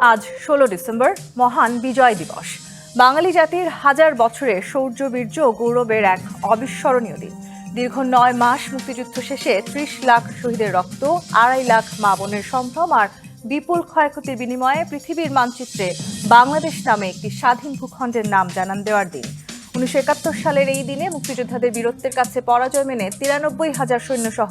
আজ ১৬ ডিসেম্বর মহান বিজয় দিবস। বাঙালি জাতির হাজার বছরের শৌর্য বীর্য ও গৌরবের এক অবিস্মরণীয় দিন। দীর্ঘ ৯ মাস মুক্তিযুদ্ধ শেষে ৩০ লাখ শহীদের রক্ত, ২.৫ লাখ মা বোনের সম্ভ্রম আর বিপুল ক্ষয়ক্ষতির বিনিময়ে পৃথিবীর মানচিত্রে বাংলাদেশ নামে একটি স্বাধীন ভূখণ্ডের নাম জানান দেওয়ার দিন। ১৯৭১ সালের এই দিনে মুক্তিযোদ্ধাদের বীরত্বের কাছে পরাজয় মেনে ৯৩,০০০ সৈন্যসহ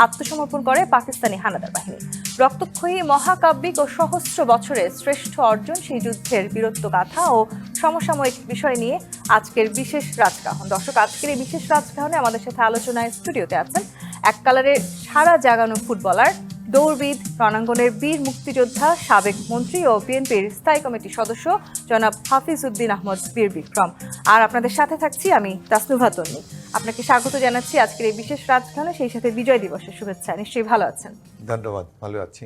আত্মসমর্পণ করে পাকিস্তানি হানাদার বাহিনী। রক্তক্ষয়ী, মহাকাব্যিক ও সহস্র বছরের শ্রেষ্ঠ অর্জন সেই যুদ্ধের বীরত্ব গাথা ও সমসাময়িক বিষয় নিয়ে আজকের বিশেষ রাজকাহন। দর্শক, আজকের এই বিশেষ রাজকাহনে আমাদের সাথে আলোচনায় স্টুডিওতে আছেন এককালের সারা জাগানো ফুটবলার, দৌড়বিদ, রণাঙ্গনের বীর মুক্তিযোদ্ধা, সাবেক মন্ত্রী ও বিএনপির স্থায়ী কমিটির সদস্য জনাব হাফিজ উদ্দিন আহমদ বীর বিক্রম। আর আপনাদের সাথে থাকছি আমি তাসনুভা তন্নি। আপনাকে স্বাগত জানাচ্ছি আজকের এই বিশেষ রাজকাহনে, সেই সাথে বিজয় দিবসের শুভেচ্ছা। নিশ্চয়ই ভালো আছেন? ধন্যবাদ, ভালো আছি।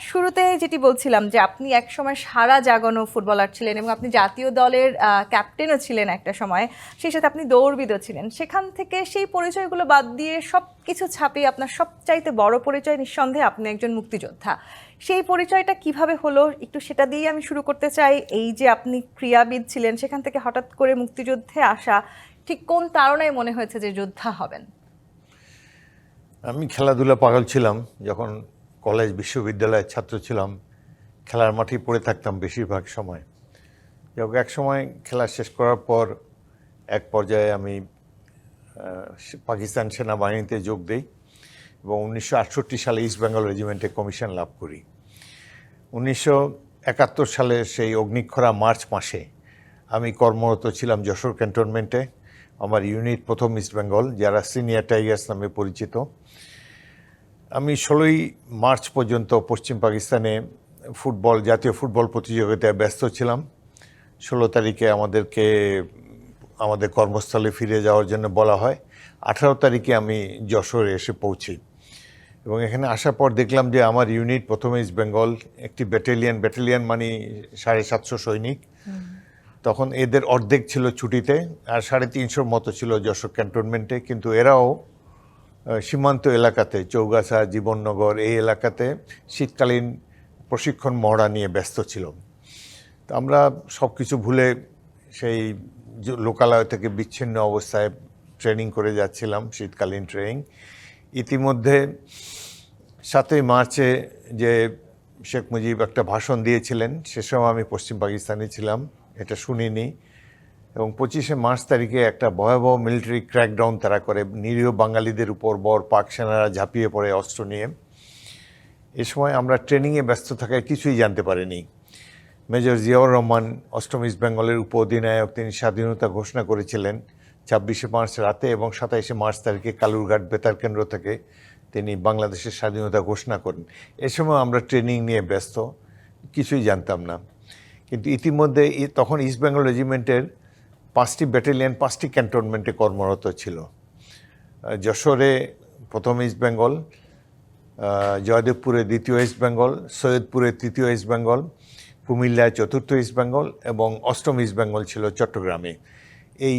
শুরুতে যেটি বলছিলাম যে আপনি একসময় সারা জাগানো ফুটবলার ছিলেন এবং আপনি জাতীয় দলের ক্যাপ্টেনও ছিলেন একটা সময়, সেই সাথে আপনি দৌড়বিদও ছিলেন। সেখান থেকে সেই পরিচয়গুলো বাদ দিয়ে সব কিছু ছাপিয়ে আপনার সবচাইতে বড় পরিচয় নিঃসন্দেহে আপনি একজন মুক্তিযোদ্ধা। সেই পরিচয়টা কিভাবে হলো একটু সেটা দিয়েই আমি শুরু করতে চাই। এই যে আপনি ক্রীড়াবিদ ছিলেন, সেখান থেকে হঠাৎ করে মুক্তিযুদ্ধে আসা, ঠিক কোন তাড়নায় মনে হয়েছে যে যোদ্ধা হবেন? আমি খেলাধুলা পাগল ছিলাম। যখন কলেজ বিশ্ববিদ্যালয়ের ছাত্র ছিলাম, খেলার মাঠেই পড়ে থাকতাম বেশিরভাগ সময়। এক সময় খেলা শেষ করার পর এক পর্যায়ে আমি পাকিস্তান সেনাবাহিনীতে যোগ দিই এবং ১৯৬৮ সালে ইস্ট বেঙ্গল রেজিমেন্টে কমিশন লাভ করি। ১৯৭১ সালে সেই অগ্নিক্ষরা মার্চ মাসে আমি কর্মরত ছিলাম যশোর ক্যান্টনমেন্টে। আমার ইউনিট প্রথম ইস্ট বেঙ্গল, যারা সিনিয়র টাইগার্স নামে পরিচিত। আমি ১৬ই মার্চ পর্যন্ত পশ্চিম পাকিস্তানে জাতীয় ফুটবল প্রতিযোগিতায় ব্যস্ত ছিলাম। ১৬ তারিখে আমাদেরকে আমাদের কর্মস্থলে ফিরে যাওয়ার জন্য বলা হয়। ১৮ তারিখে আমি যশোরে এসে পৌঁছি এবং এখানে আসার পর দেখলাম যে আমার ইউনিট প্রথমে ইস্ট বেঙ্গল একটি ব্যাটালিয়ন মানে ৭৫০ সৈনিক। তখন এদের অর্ধেক ছিল ছুটিতে আর ৩৫০ মতো ছিল যশোর ক্যান্টনমেন্টে, কিন্তু এরাও সীমান্ত এলাকাতে চৌগাছা, জীবননগর এই এলাকাতে শীতকালীন প্রশিক্ষণ মহড়া নিয়ে ব্যস্ত ছিল। তো আমরা সব কিছু ভুলে সেই লোকালয় থেকে বিচ্ছিন্ন অবস্থায় ট্রেনিং করে যাচ্ছিলাম, শীতকালীন ট্রেনিং। ইতিমধ্যে ৭ই মার্চে যে শেখ মুজিব একটা ভাষণ দিয়েছিলেন, সে সময় আমি পশ্চিম পাকিস্তানে ছিলাম, এটা শুনিনি। এবং ২৫শে মার্চ তারিখে একটা ভয়াবহ মিলিটারি ক্র্যাকডাউন তারা করে, নিরীহ বাঙালিদের উপর পাক সেনারা ঝাঁপিয়ে পড়ে অস্ত্র নিয়ে। এ সময় আমরা ট্রেনিংয়ে ব্যস্ত থাকায় কিছুই জানতে পারিনি। মেজর জিয়াউর রহমান, অষ্টম ইস্ট বেঙ্গলের উপ অধিনায়ক, তিনি স্বাধীনতা ঘোষণা করেছিলেন ২৬শে মার্চ রাতে এবং ২৭শে মার্চ তারিখে কালুরঘাট বেতার কেন্দ্র থেকে তিনি বাংলাদেশের স্বাধীনতা ঘোষণা করেন। এ সময় আমরা ট্রেনিং নিয়ে ব্যস্ত, কিছুই জানতাম না। কিন্তু ইতিমধ্যে তখন ইস্ট বেঙ্গল রেজিমেন্টের ৫টি ব্যাটালিয়ন ৫টি ক্যান্টনমেন্টে কর্মরত ছিল। যশোরে প্রথম ইস্ট বেঙ্গল, জয়দেবপুরে দ্বিতীয় ইস্ট বেঙ্গল, সৈয়দপুরে তৃতীয় ইস্ট বেঙ্গল, কুমিল্লায় চতুর্থ ইস্ট বেঙ্গল এবং অষ্টম ইস্ট বেঙ্গল ছিল চট্টগ্রামে। এই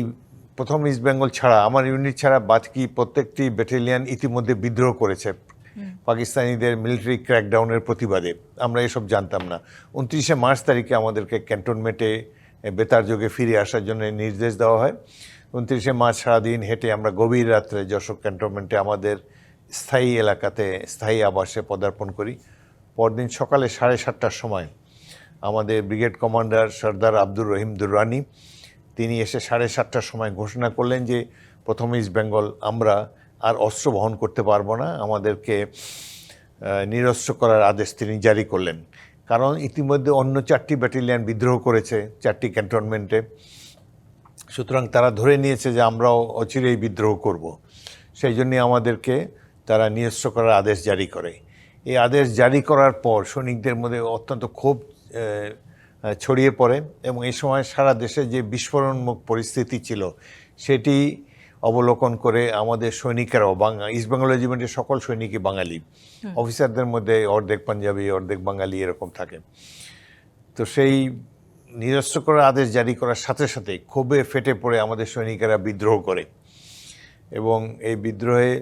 প্রথম ইস্ট বেঙ্গল ছাড়া, আমার ইউনিট ছাড়া বাকি প্রত্যেকটি ব্যাটালিয়ন ইতিমধ্যে বিদ্রোহ করেছে পাকিস্তানিদের মিলিটারি ক্র্যাকডাউনের প্রতিবাদে। আমরা এসব জানতাম না। ২৯শে মার্চ তারিখে আমাদেরকে ক্যান্টনমেন্টে বেতার যোগে ফিরে আসার জন্য নির্দেশ দেওয়া হয়। ২৯শে মার্চ সারাদিন হেঁটে আমরা গভীর রাত্রে যশোর ক্যান্টনমেন্টে আমাদের স্থায়ী এলাকাতে, স্থায়ী আবাসে পদার্পণ করি। পরদিন সকালে ৭:৩০টার সময় আমাদের ব্রিগেড কমান্ডার সর্দার আব্দুর রহিম দুররানি, তিনি এসে ৭:৩০টার সময় ঘোষণা করলেন যে প্রথম ইস্ট বেঙ্গল আমরা আর অস্ত্র বহন করতে পারবো না, আমাদেরকে নিরস্ত্র করার আদেশ তিনি জারি করলেন। কারণ ইতিমধ্যে অন্য ৪টি ব্যাটালিয়ন বিদ্রোহ করেছে ৪টি ক্যান্টনমেন্টে, সুতরাং তারা ধরে নিয়েছে যে আমরাও অচিরেই বিদ্রোহ করব। সেই জন্যে আমাদেরকে তারা নিরস্ত্র করার আদেশ জারি করে। এই আদেশ জারি করার পর সৈনিকদের মধ্যে অত্যন্ত ক্ষোভ ছড়িয়ে পড়ে এবং এই সময় সারা দেশে যে বিস্ফোরণমুখ পরিস্থিতি ছিল সেটি অবলোকন করে আমাদের সৈনিকেরাও, ইস্ট বেঙ্গল রেজিমেন্টের সকল সৈনিকই বাঙালি, অফিসারদের মধ্যে অর্ধেক পাঞ্জাবি অর্ধেক বাঙালি এরকম থাকে। তো সেই নিরস্ত্র করার আদেশ জারি করার সাথে সাথে ক্ষোভে ফেটে পড়ে আমাদের সৈনিকেরা বিদ্রোহ করে এবং এই বিদ্রোহে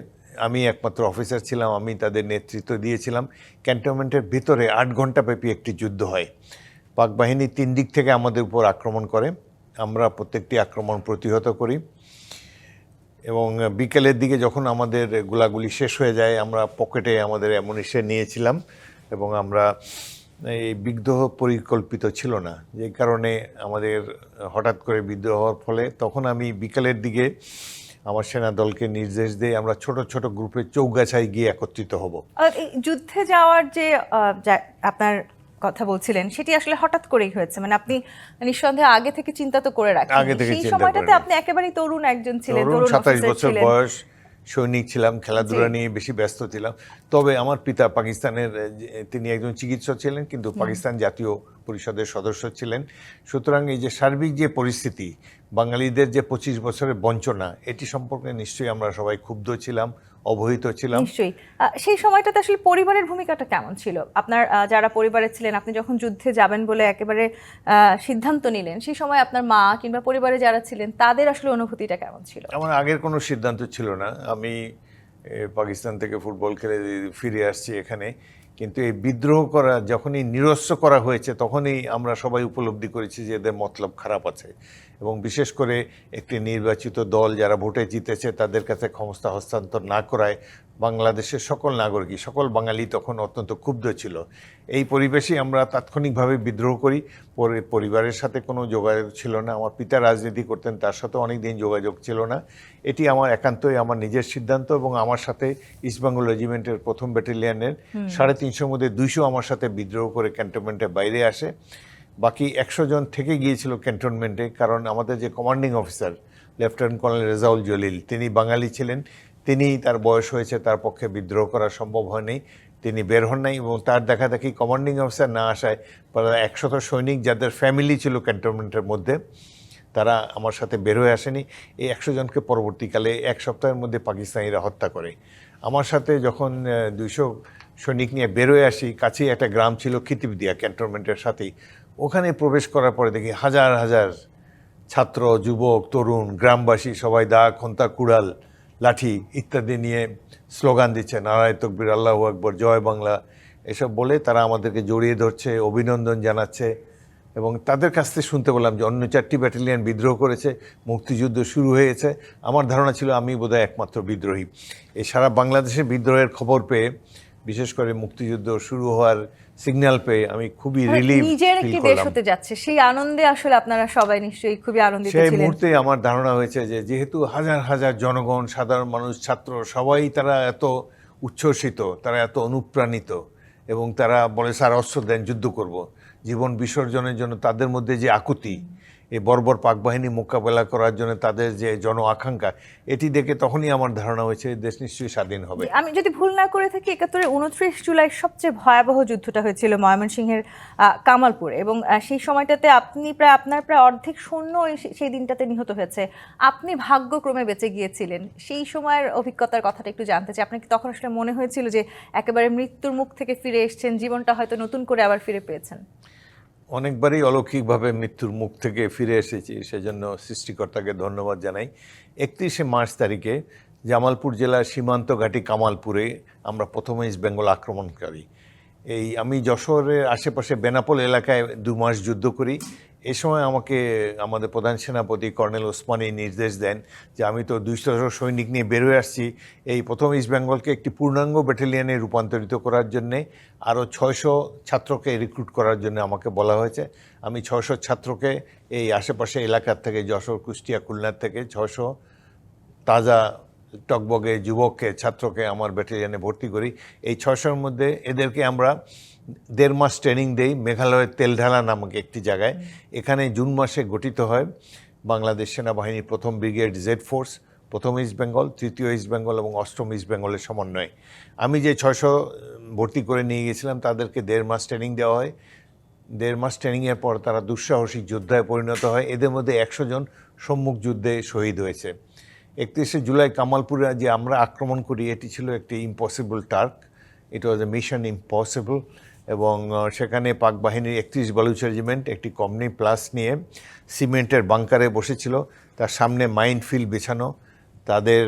আমি একমাত্র অফিসার ছিলাম, আমি তাদের নেতৃত্ব দিয়েছিলাম। ক্যান্টনমেন্টের ভিতরে 8 ঘন্টা ব্যাপী একটি যুদ্ধ হয়। পাক বাহিনী 3 দিক থেকে আমাদের উপর আক্রমণ করে, আমরা প্রত্যেকটি আক্রমণ প্রতিহত করি এবং বিকেলের দিকে যখন আমাদের গোলাগুলি শেষ হয়ে যায়, আমরা পকেটে আমাদের অ্যামুনিশন নিয়েছিলাম এবং আমরা এই বিদ্রোহ পরিকল্পিত ছিল না, যে কারণে আমাদের হঠাৎ করে বিদ্রোহ হওয়ার ফলে তখন আমি বিকেলের দিকে আমার সেনা দলকে নির্দেশ দিয়ে আমরা ছোট ছোট গ্রুপে চৌগাছায় গিয়ে একত্রিত হব। এই যুদ্ধে যাওয়ার যে আপনার কথা বলছিলেন, সেটি আসলে হঠাৎ করেই হয়েছে, মানে আপনি নিঃসন্দেহে আগে থেকে চিন্তা তো করে রাখেন। আগে থেকে সেই চিন্তা সময়টাতে করে আপনি একেবারেই তরুণ একজন ছিলেন, তরুণ, তরুণ 27 অফিসার বছর ছিলেন। বয়স, সৈনিক ছিলাম, খেলাধুলা নিয়ে বেশি ব্যস্ত ছিলাম। তবে আমার পিতা পাকিস্তানের, তিনি একজন চিকিৎসক ছিলেন, কিন্তু পাকিস্তান জাতীয় পরিষদের সদস্য ছিলেন। সুতরাং এই যে সার্বিক যে পরিস্থিতি, বাঙালিদের যে 25 বছরের বঞ্চনা, এটি সম্পর্কে নিশ্চয়ই আমরা সবাই ক্ষুব্ধ ছিলাম, অবহিত ছিলাম। নিশ্চয়ই। সেই সময়টাতে আসলে পরিবারের ভূমিকাটা কেমন ছিল? আপনার যারা পরিবারে ছিলেন, আপনি যখন যুদ্ধে যাবেন বলে একেবারে সিদ্ধান্ত নিলেন, সেই সময় আপনার মা কিংবা পরিবারে যারা ছিলেন তাদের আসলে অনুভূতিটা কেমন ছিল? আমার আগের কোনো সিদ্ধান্ত ছিল না। আমি পাকিস্তান থেকে ফুটবল খেলে ফিরে আসছি এখানে, কিন্তু এই বিদ্রোহ করা যখনই নিরস্ত্র করা হয়েছে, তখনই আমরা সবাই উপলব্ধি করেছি যে এদের মতলব খারাপ আছে এবং বিশেষ করে একটি নির্বাচিত দল যারা ভোটে জিতেছে তাদের কাছে ক্ষমতা হস্তান্তর না করায় বাংলাদেশের সকল নাগরিক, সকল বাঙালি তখন অত্যন্ত ক্ষুব্ধ ছিল। এই পরিবেশে আমরা তাৎক্ষণিকভাবে বিদ্রোহ করি। পরিবারের সাথে কোনো যোগাযোগ ছিল না। আমার পিতা রাজনীতি করতেন, তার সাথে অনেক দিন যোগাযোগ ছিল না। এটি আমার একান্তই আমার নিজের সিদ্ধান্ত এবং আমার সাথে ইস্টবেঙ্গল রেজিমেন্টের 1ম ব্যাটালিয়নের 350 মধ্যে 200 আমার সাথে বিদ্রোহ করে ক্যান্টনমেন্টের বাইরে আসে। বাকি 100 জন থেকে গিয়েছিল ক্যান্টনমেন্টে, কারণ আমাদের যে commanding officer lieutenant colonel Rezaul Jalil, তিনি বাঙালি ছিলেন। তিনি, তার বয়স হয়েছে, তার পক্ষে বিদ্রোহ করা সম্ভব হয়নি, তিনি বের হন নাই এবং তার দেখাদেখি কমান্ডিং অফিসার না আসায় প্রায় 100 সৈনিক যাদের ফ্যামিলি ছিল ক্যান্টনমেন্টের মধ্যে, তারা আমার সাথে বের হয়ে আসেনি। এই 100 জনকে পরবর্তীকালে 1 সপ্তাহের মধ্যে পাকিস্তানিরা হত্যা করে। আমার সাথে যখন 200 সৈনিক নিয়ে বের হয়ে আসি, কাছেই একটা গ্রাম ছিল খিতিবদিয়া ক্যান্টনমেন্টের সাথেই, ওখানে প্রবেশ করার পরে দেখি হাজার হাজার ছাত্র, যুবক, তরুণ, গ্রামবাসী সবাই দা, খন্তা, কুড়াল, লাঠি ইত্যাদি নিয়ে স্লোগান দিচ্ছে, নারায়ে তকবীর, আল্লাহু আকবর, জয় বাংলা, এসব বলে তারা আমাদেরকে জড়িয়ে ধরছে, অভিনন্দন জানাচ্ছে। এবং তাদের কাছ থেকে শুনতে পেলাম যে অন্য 4টি ব্যাটালিয়ন বিদ্রোহ করেছে, মুক্তিযুদ্ধ শুরু হয়েছে। আমার ধারণা ছিল আমি বোধহয় একমাত্র বিদ্রোহী। এই সারা বাংলাদেশে বিদ্রোহের খবর পেয়ে, বিশেষ করে মুক্তিযুদ্ধ শুরু হওয়ার সিগন্যাল পেয়ে আমি খুবই রিলিফ নিজের ফিল একটি দেশ করলাম। হতে যাচ্ছে, সেই আনন্দে আসলে আপনারা সবাই নিশ্চয়ই খুবই আনন্দিত সেই ছিলেন। মুহূর্তে আমার ধারণা হয়েছে যে যেহেতু হাজার হাজার জনগণ, সাধারণ মানুষ, ছাত্র সবাই তারা এত উচ্ছ্বসিত, তারা এত অনুপ্রাণিত এবং তারা বলে স্যার অস্ত্র দেন, যুদ্ধ করব, জীবন বিসর্জনের জন্য তাদের মধ্যে যে আকুতি, এই বর্বর পাক বাহিনী মোকাবেলা করার জন্য তাদের যে জন আকাঙ্ক্ষা, এটি দেখে তখনই আমার ধারণা হয়েছে দেশ নিশ্চয়ই স্বাধীন হবে। আমি যদি ভুল না করে থাকি, 71-এর 29 জুলাই সবচেয়ে ভয়াবহ যুদ্ধটা হয়েছিল ময়মনসিংহের কামালপুরে, এবং সেই সময়টাতে আপনার প্রায় অর্ধেক সৈন্য সেই দিনটাতে নিহত হয়েছে। আপনি ভাগ্যক্রমে বেঁচে গিয়েছিলেন। সেই সময়ের অভিজ্ঞতার কথাটা একটু জানতে চাই। আপনার কি তখন আসলে মনে হয়েছিল যে একেবারে মৃত্যুর মুখ থেকে ফিরে এসেছেন, জীবনটা হয়তো নতুন করে আবার ফিরে পেয়েছেন? অনেকবারই অলৌকিকভাবে মৃত্যুর মুখ থেকে ফিরে এসেছি, সেজন্য সৃষ্টিকর্তাকে ধন্যবাদ জানাই। 31শে মার্চ তারিখে জামালপুর জেলার সীমান্ত ঘাঁটি কামালপুরে আমরা প্রথমে ইস্ট বেঙ্গল আক্রমণকারী। আমি যশোরের আশেপাশে বেনাপোল এলাকায় 2 মাস যুদ্ধ করি। এ সময় আমাকে আমাদের প্রধান সেনাপতি কর্নেল ওসমানী নির্দেশ দেন যে আমি তো 200 সৈনিক নিয়ে বের হয়ে আসছি, এই প্রথম ইস্ট বেঙ্গলকে একটি পূর্ণাঙ্গ ব্যাটালিয়নে রূপান্তরিত করার জন্যে আরও 600 ছাত্রকে রিক্রুট করার জন্য আমাকে বলা হয়েছে। আমি 600 ছাত্রকে এই আশেপাশে এলাকার থেকে, যশোর, কুষ্টিয়া, খুলনার থেকে 600 তাজা টকবগে যুবককে, ছাত্রকে আমার ব্যাটালিয়নে ভর্তি করি। এই 600-র মধ্যে এদেরকে আমরা 1.5 মাস ট্রেনিং দেই মেঘালয়ের তেলঢালা নামক একটি জায়গায়। এখানে জুন মাসে গঠিত হয় বাংলাদেশ সেনাবাহিনীর 1ম ব্রিগেড জেড ফোর্স, 1ম ইস্ট বেঙ্গল, 3য় ইস্ট বেঙ্গল এবং 8ম ইস্ট বেঙ্গলের সমন্বয়ে। আমি যে 600 ভর্তি করে নিয়ে গেছিলাম তাদেরকে 1.5 মাস ট্রেনিং দেওয়া হয়। 1.5 মাস ট্রেনিংয়ের পর তারা দুঃসাহসিক যোদ্ধায় পরিণত হয়। এদের মধ্যে 100 জন সম্মুখ যুদ্ধে শহীদ হয়েছে। 31শে জুলাই কামালপুরে যে আমরা আক্রমণ করি, এটি ছিল একটি ইম্পসিবল টাস্ক, ইট ওয়াজ এ মিশন ইম্পসিবল। এবং সেখানে পাক বাহিনীর 31 বালুচ রেজিমেন্ট একটি কমনি প্লাস নিয়ে সিমেন্টের বাংকারে বসেছিল, তার সামনে মাইন ফিল্ড বেছানো, তাদের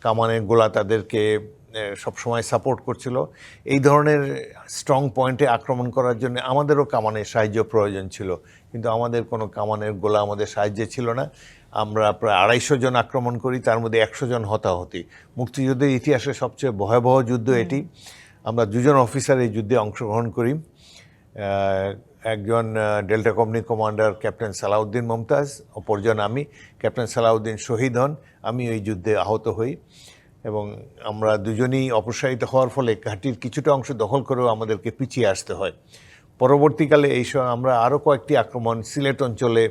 কামানের গোলা তাদেরকে সবসময় সাপোর্ট করছিল। এই ধরনের স্ট্রং পয়েন্টে আক্রমণ করার জন্য আমাদেরও কামানের সাহায্য প্রয়োজন ছিল, কিন্তু আমাদের কোনো কামানের গোলা আমাদের সাহায্যে ছিল না। আমরা প্রায় 250 জন আক্রমণ করি, তার মধ্যে 100 জন হতাহতি। মুক্তিযুদ্ধের ইতিহাসে সবচেয়ে ভয়াবহ যুদ্ধ এটি। আমরা 2 জন অফিসার এই যুদ্ধে অংশগ্রহণ করি। একজন delta company commander captain Salauddin Mumtaz, অপরজন আমি। ক্যাপ্টেন সালাউদ্দিন শহীদ হন, আমি ওই যুদ্ধে আহত হই এবং আমরা দুজনেই অপসারিত হওয়ার ফলে ঘাঁটির কিছুটা অংশ দখল করেও আমাদেরকে পিছিয়ে আসতে হয়। পরবর্তীকালে এই সময় আমরা আরও কয়েকটি আক্রমণ সিলেট অঞ্চলে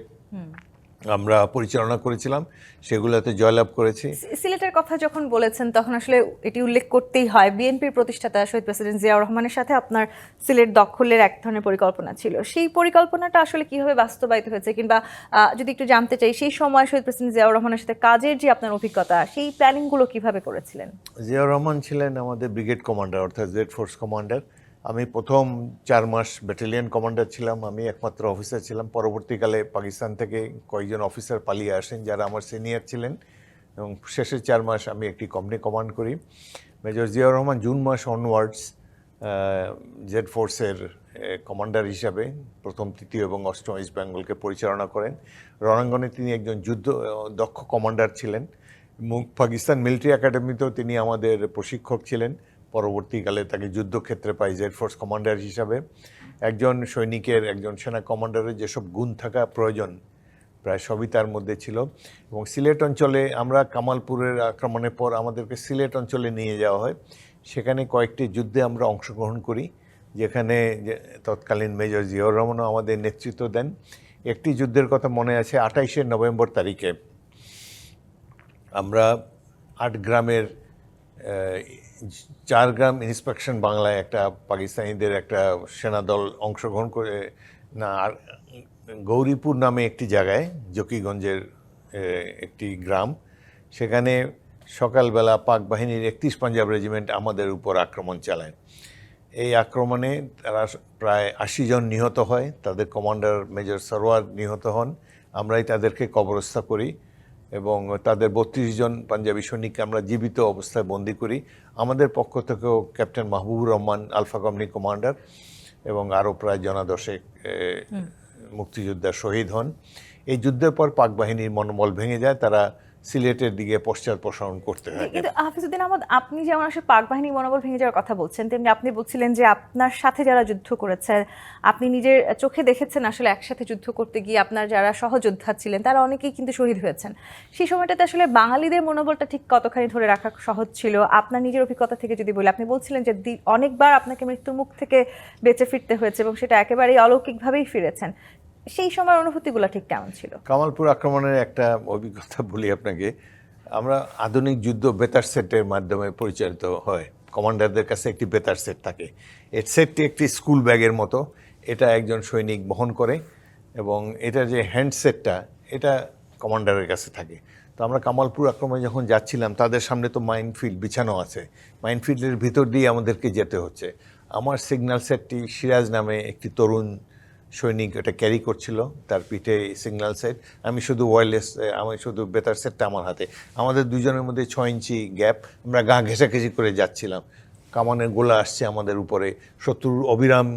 আমরা পরিচালনা করেছিলাম, সেগুলোতে জয়লাভ করেছি। সিলেটের কথা যখন বলেছেন তখন আসলে এটি উল্লেখ করতেই হয়, বিএনপির প্রতিষ্ঠাতা শহীদ প্রেসিডেন্ট জিয়াউর রহমানের সাথে আপনার সিলেট দখলের এক ধরনের পরিকল্পনা ছিল। সেই পরিকল্পনাটা আসলে কিভাবে বাস্তবায়িত হয়েছে, কিংবা যদি একটু জানতে চাই সেই সময় শহীদ প্রেসিডেন্ট জিয়াউর রহমানের সাথে কাজের যে আপনার অভিজ্ঞতা, সেই প্ল্যানিংগুলো কিভাবে করেছিলেন? জিয়াউর রহমান ছিলেন আমাদের ব্রিগেড কমান্ডার, অর্থাৎ জেড ফোর্স কমান্ডার। আমি প্রথম 4 মাস ব্যাটালিয়ন কমান্ডার ছিলাম, আমি একমাত্র অফিসার ছিলাম। পরবর্তীকালে পাকিস্তান থেকে কয়েকজন অফিসার পালিয়ে আসেন যারা আমার সিনিয়র ছিলেন, এবং শেষের 4 মাস আমি একটি কোম্পানি কমান্ড করি। মেজর জিয়াউর রহমান জুন মাস অনওয়ার্ডস জেড ফোর্সের কমান্ডার হিসাবে প্রথম, তৃতীয় এবং অষ্টম ইস্ট বেঙ্গলকে পরিচালনা করেন। রণাঙ্গনে তিনি একজন যুদ্ধ দক্ষ কমান্ডার ছিলেন। পাকিস্তান মিলিটারি একাডেমিতেও তিনি আমাদের প্রশিক্ষক ছিলেন। পরবর্তীকালে তাকে যুদ্ধক্ষেত্রে পাই জেড ফোর্স কমান্ডার হিসাবে। একজন সৈনিকের, একজন সেনা কমান্ডারের যেসব গুণ থাকা প্রয়োজন প্রায় সবই তার মধ্যে ছিল। এবং সিলেট অঞ্চলে আমরা কামালপুরের আক্রমণের পর আমাদেরকে সিলেট অঞ্চলে নিয়ে যাওয়া হয়। সেখানে কয়েকটি যুদ্ধে আমরা অংশগ্রহণ করি, যেখানে তৎকালীন মেজর জিয়াউর রহমানও আমাদের নেতৃত্ব দেন। একটি যুদ্ধের কথা মনে আছে, 28শে নভেম্বর তারিখে আমরা 8 গ্রামের 4 গ্রাম ইন্সপেকশন বাংলায় একটা পাকিস্তানিদের একটা সেনাদল অংশগ্রহণ করে, না আর গৌরীপুর নামে একটি জায়গায়, জকিগঞ্জের একটি গ্রাম, সেখানে সকালবেলা পাক বাহিনীর 31 পাঞ্জাব রেজিমেন্ট আমাদের উপর আক্রমণ চালায়। এই আক্রমণে তারা প্রায় 80 জন নিহত হয়, তাদের কমান্ডার মেজর সরওয়ার নিহত হন। আমরাই তাদেরকে কবরস্থ করি এবং তাদের 32 জন পাঞ্জাবি সৈনিককে আমরা জীবিত অবস্থায় বন্দী করি। আমাদের পক্ষ থেকেও captain Mahbubur Rahman alpha company commander এবং আরও প্রায় জনাদশেক মুক্তিযোদ্ধা শহীদ হন। এই যুদ্ধের পর পাক বাহিনীর মনোবল ভেঙে যায়, তারা সিলেটের দিকে পশ্চাদপসরণ করতে হয়। কিন্তু হাফিজউদ্দিন আহমদ, আপনি যেমন আসলে পাক বাহিনীর মনোবল ভেঙে যাওয়ার কথা বলছেন, তেমনি আপনি বলছিলেন যে আপনার সাথে যারা যুদ্ধ করেছে, আপনি নিজের চোখে দেখেছেন আসলে একসাথে যুদ্ধ করতে গিয়ে আপনার যারা সহযোদ্ধা ছিলেন তারা অনেকেই কিন্তু শহীদ হয়েছেন। সেই সময়টাতে আসলে বাঙালিদের মনোবলটা ঠিক কতখানি ধরে রাখা সহজ ছিল? আপনার নিজের অভিজ্ঞতা থেকে যদি বলি, আপনি বলছিলেন যে অনেকবার আপনাকে মৃত্যুর মুখ থেকে বেঁচে ফিরতে হয়েছে এবং সেটা একেবারেই অলৌকিকভাবেই ফিরেছেন। সেই সময়ের অনুভূতিগুলো ঠিক কেমন ছিল? কামালপুর আক্রমণের একটা অভিজ্ঞতা বলি আপনাকে। আমরা আধুনিক যুদ্ধ বেতার সেটের মাধ্যমে পরিচালিত হয়। কমান্ডারদের কাছে একটি বেতার সেট থাকে। এর সেটটি একটি স্কুল ব্যাগের মতো, এটা একজন সৈনিক বহন করে এবং এটা যে হ্যান্ডসেটটা এটা কমান্ডারের কাছে থাকে। তো আমরা কামালপুর আক্রমণে যখন যাচ্ছিলাম, তাদের সামনে তো মাইনফিল্ড বিছানো আছে, মাইনফিল্ডের ভিতর দিয়ে আমাদেরকে যেতে হচ্ছে। আমার সিগন্যাল সেটটি সিরাজ নামে একটি তরুণ সৈনিক এটা ক্যারি করছিল, তার পিঠে সিগন্যাল সেট, আমি শুধু ওয়্যারলেস, আমি শুধু বেতার সেটটা আমার হাতে। আমাদের দুজনের মধ্যে 6 ইঞ্চি গ্যাপ, আমরা গা ঘেঁষাঘেঁষি করে যাচ্ছিলাম। কামানের গোলা আসছে আমাদের উপরে, শত্রুর অবিরাম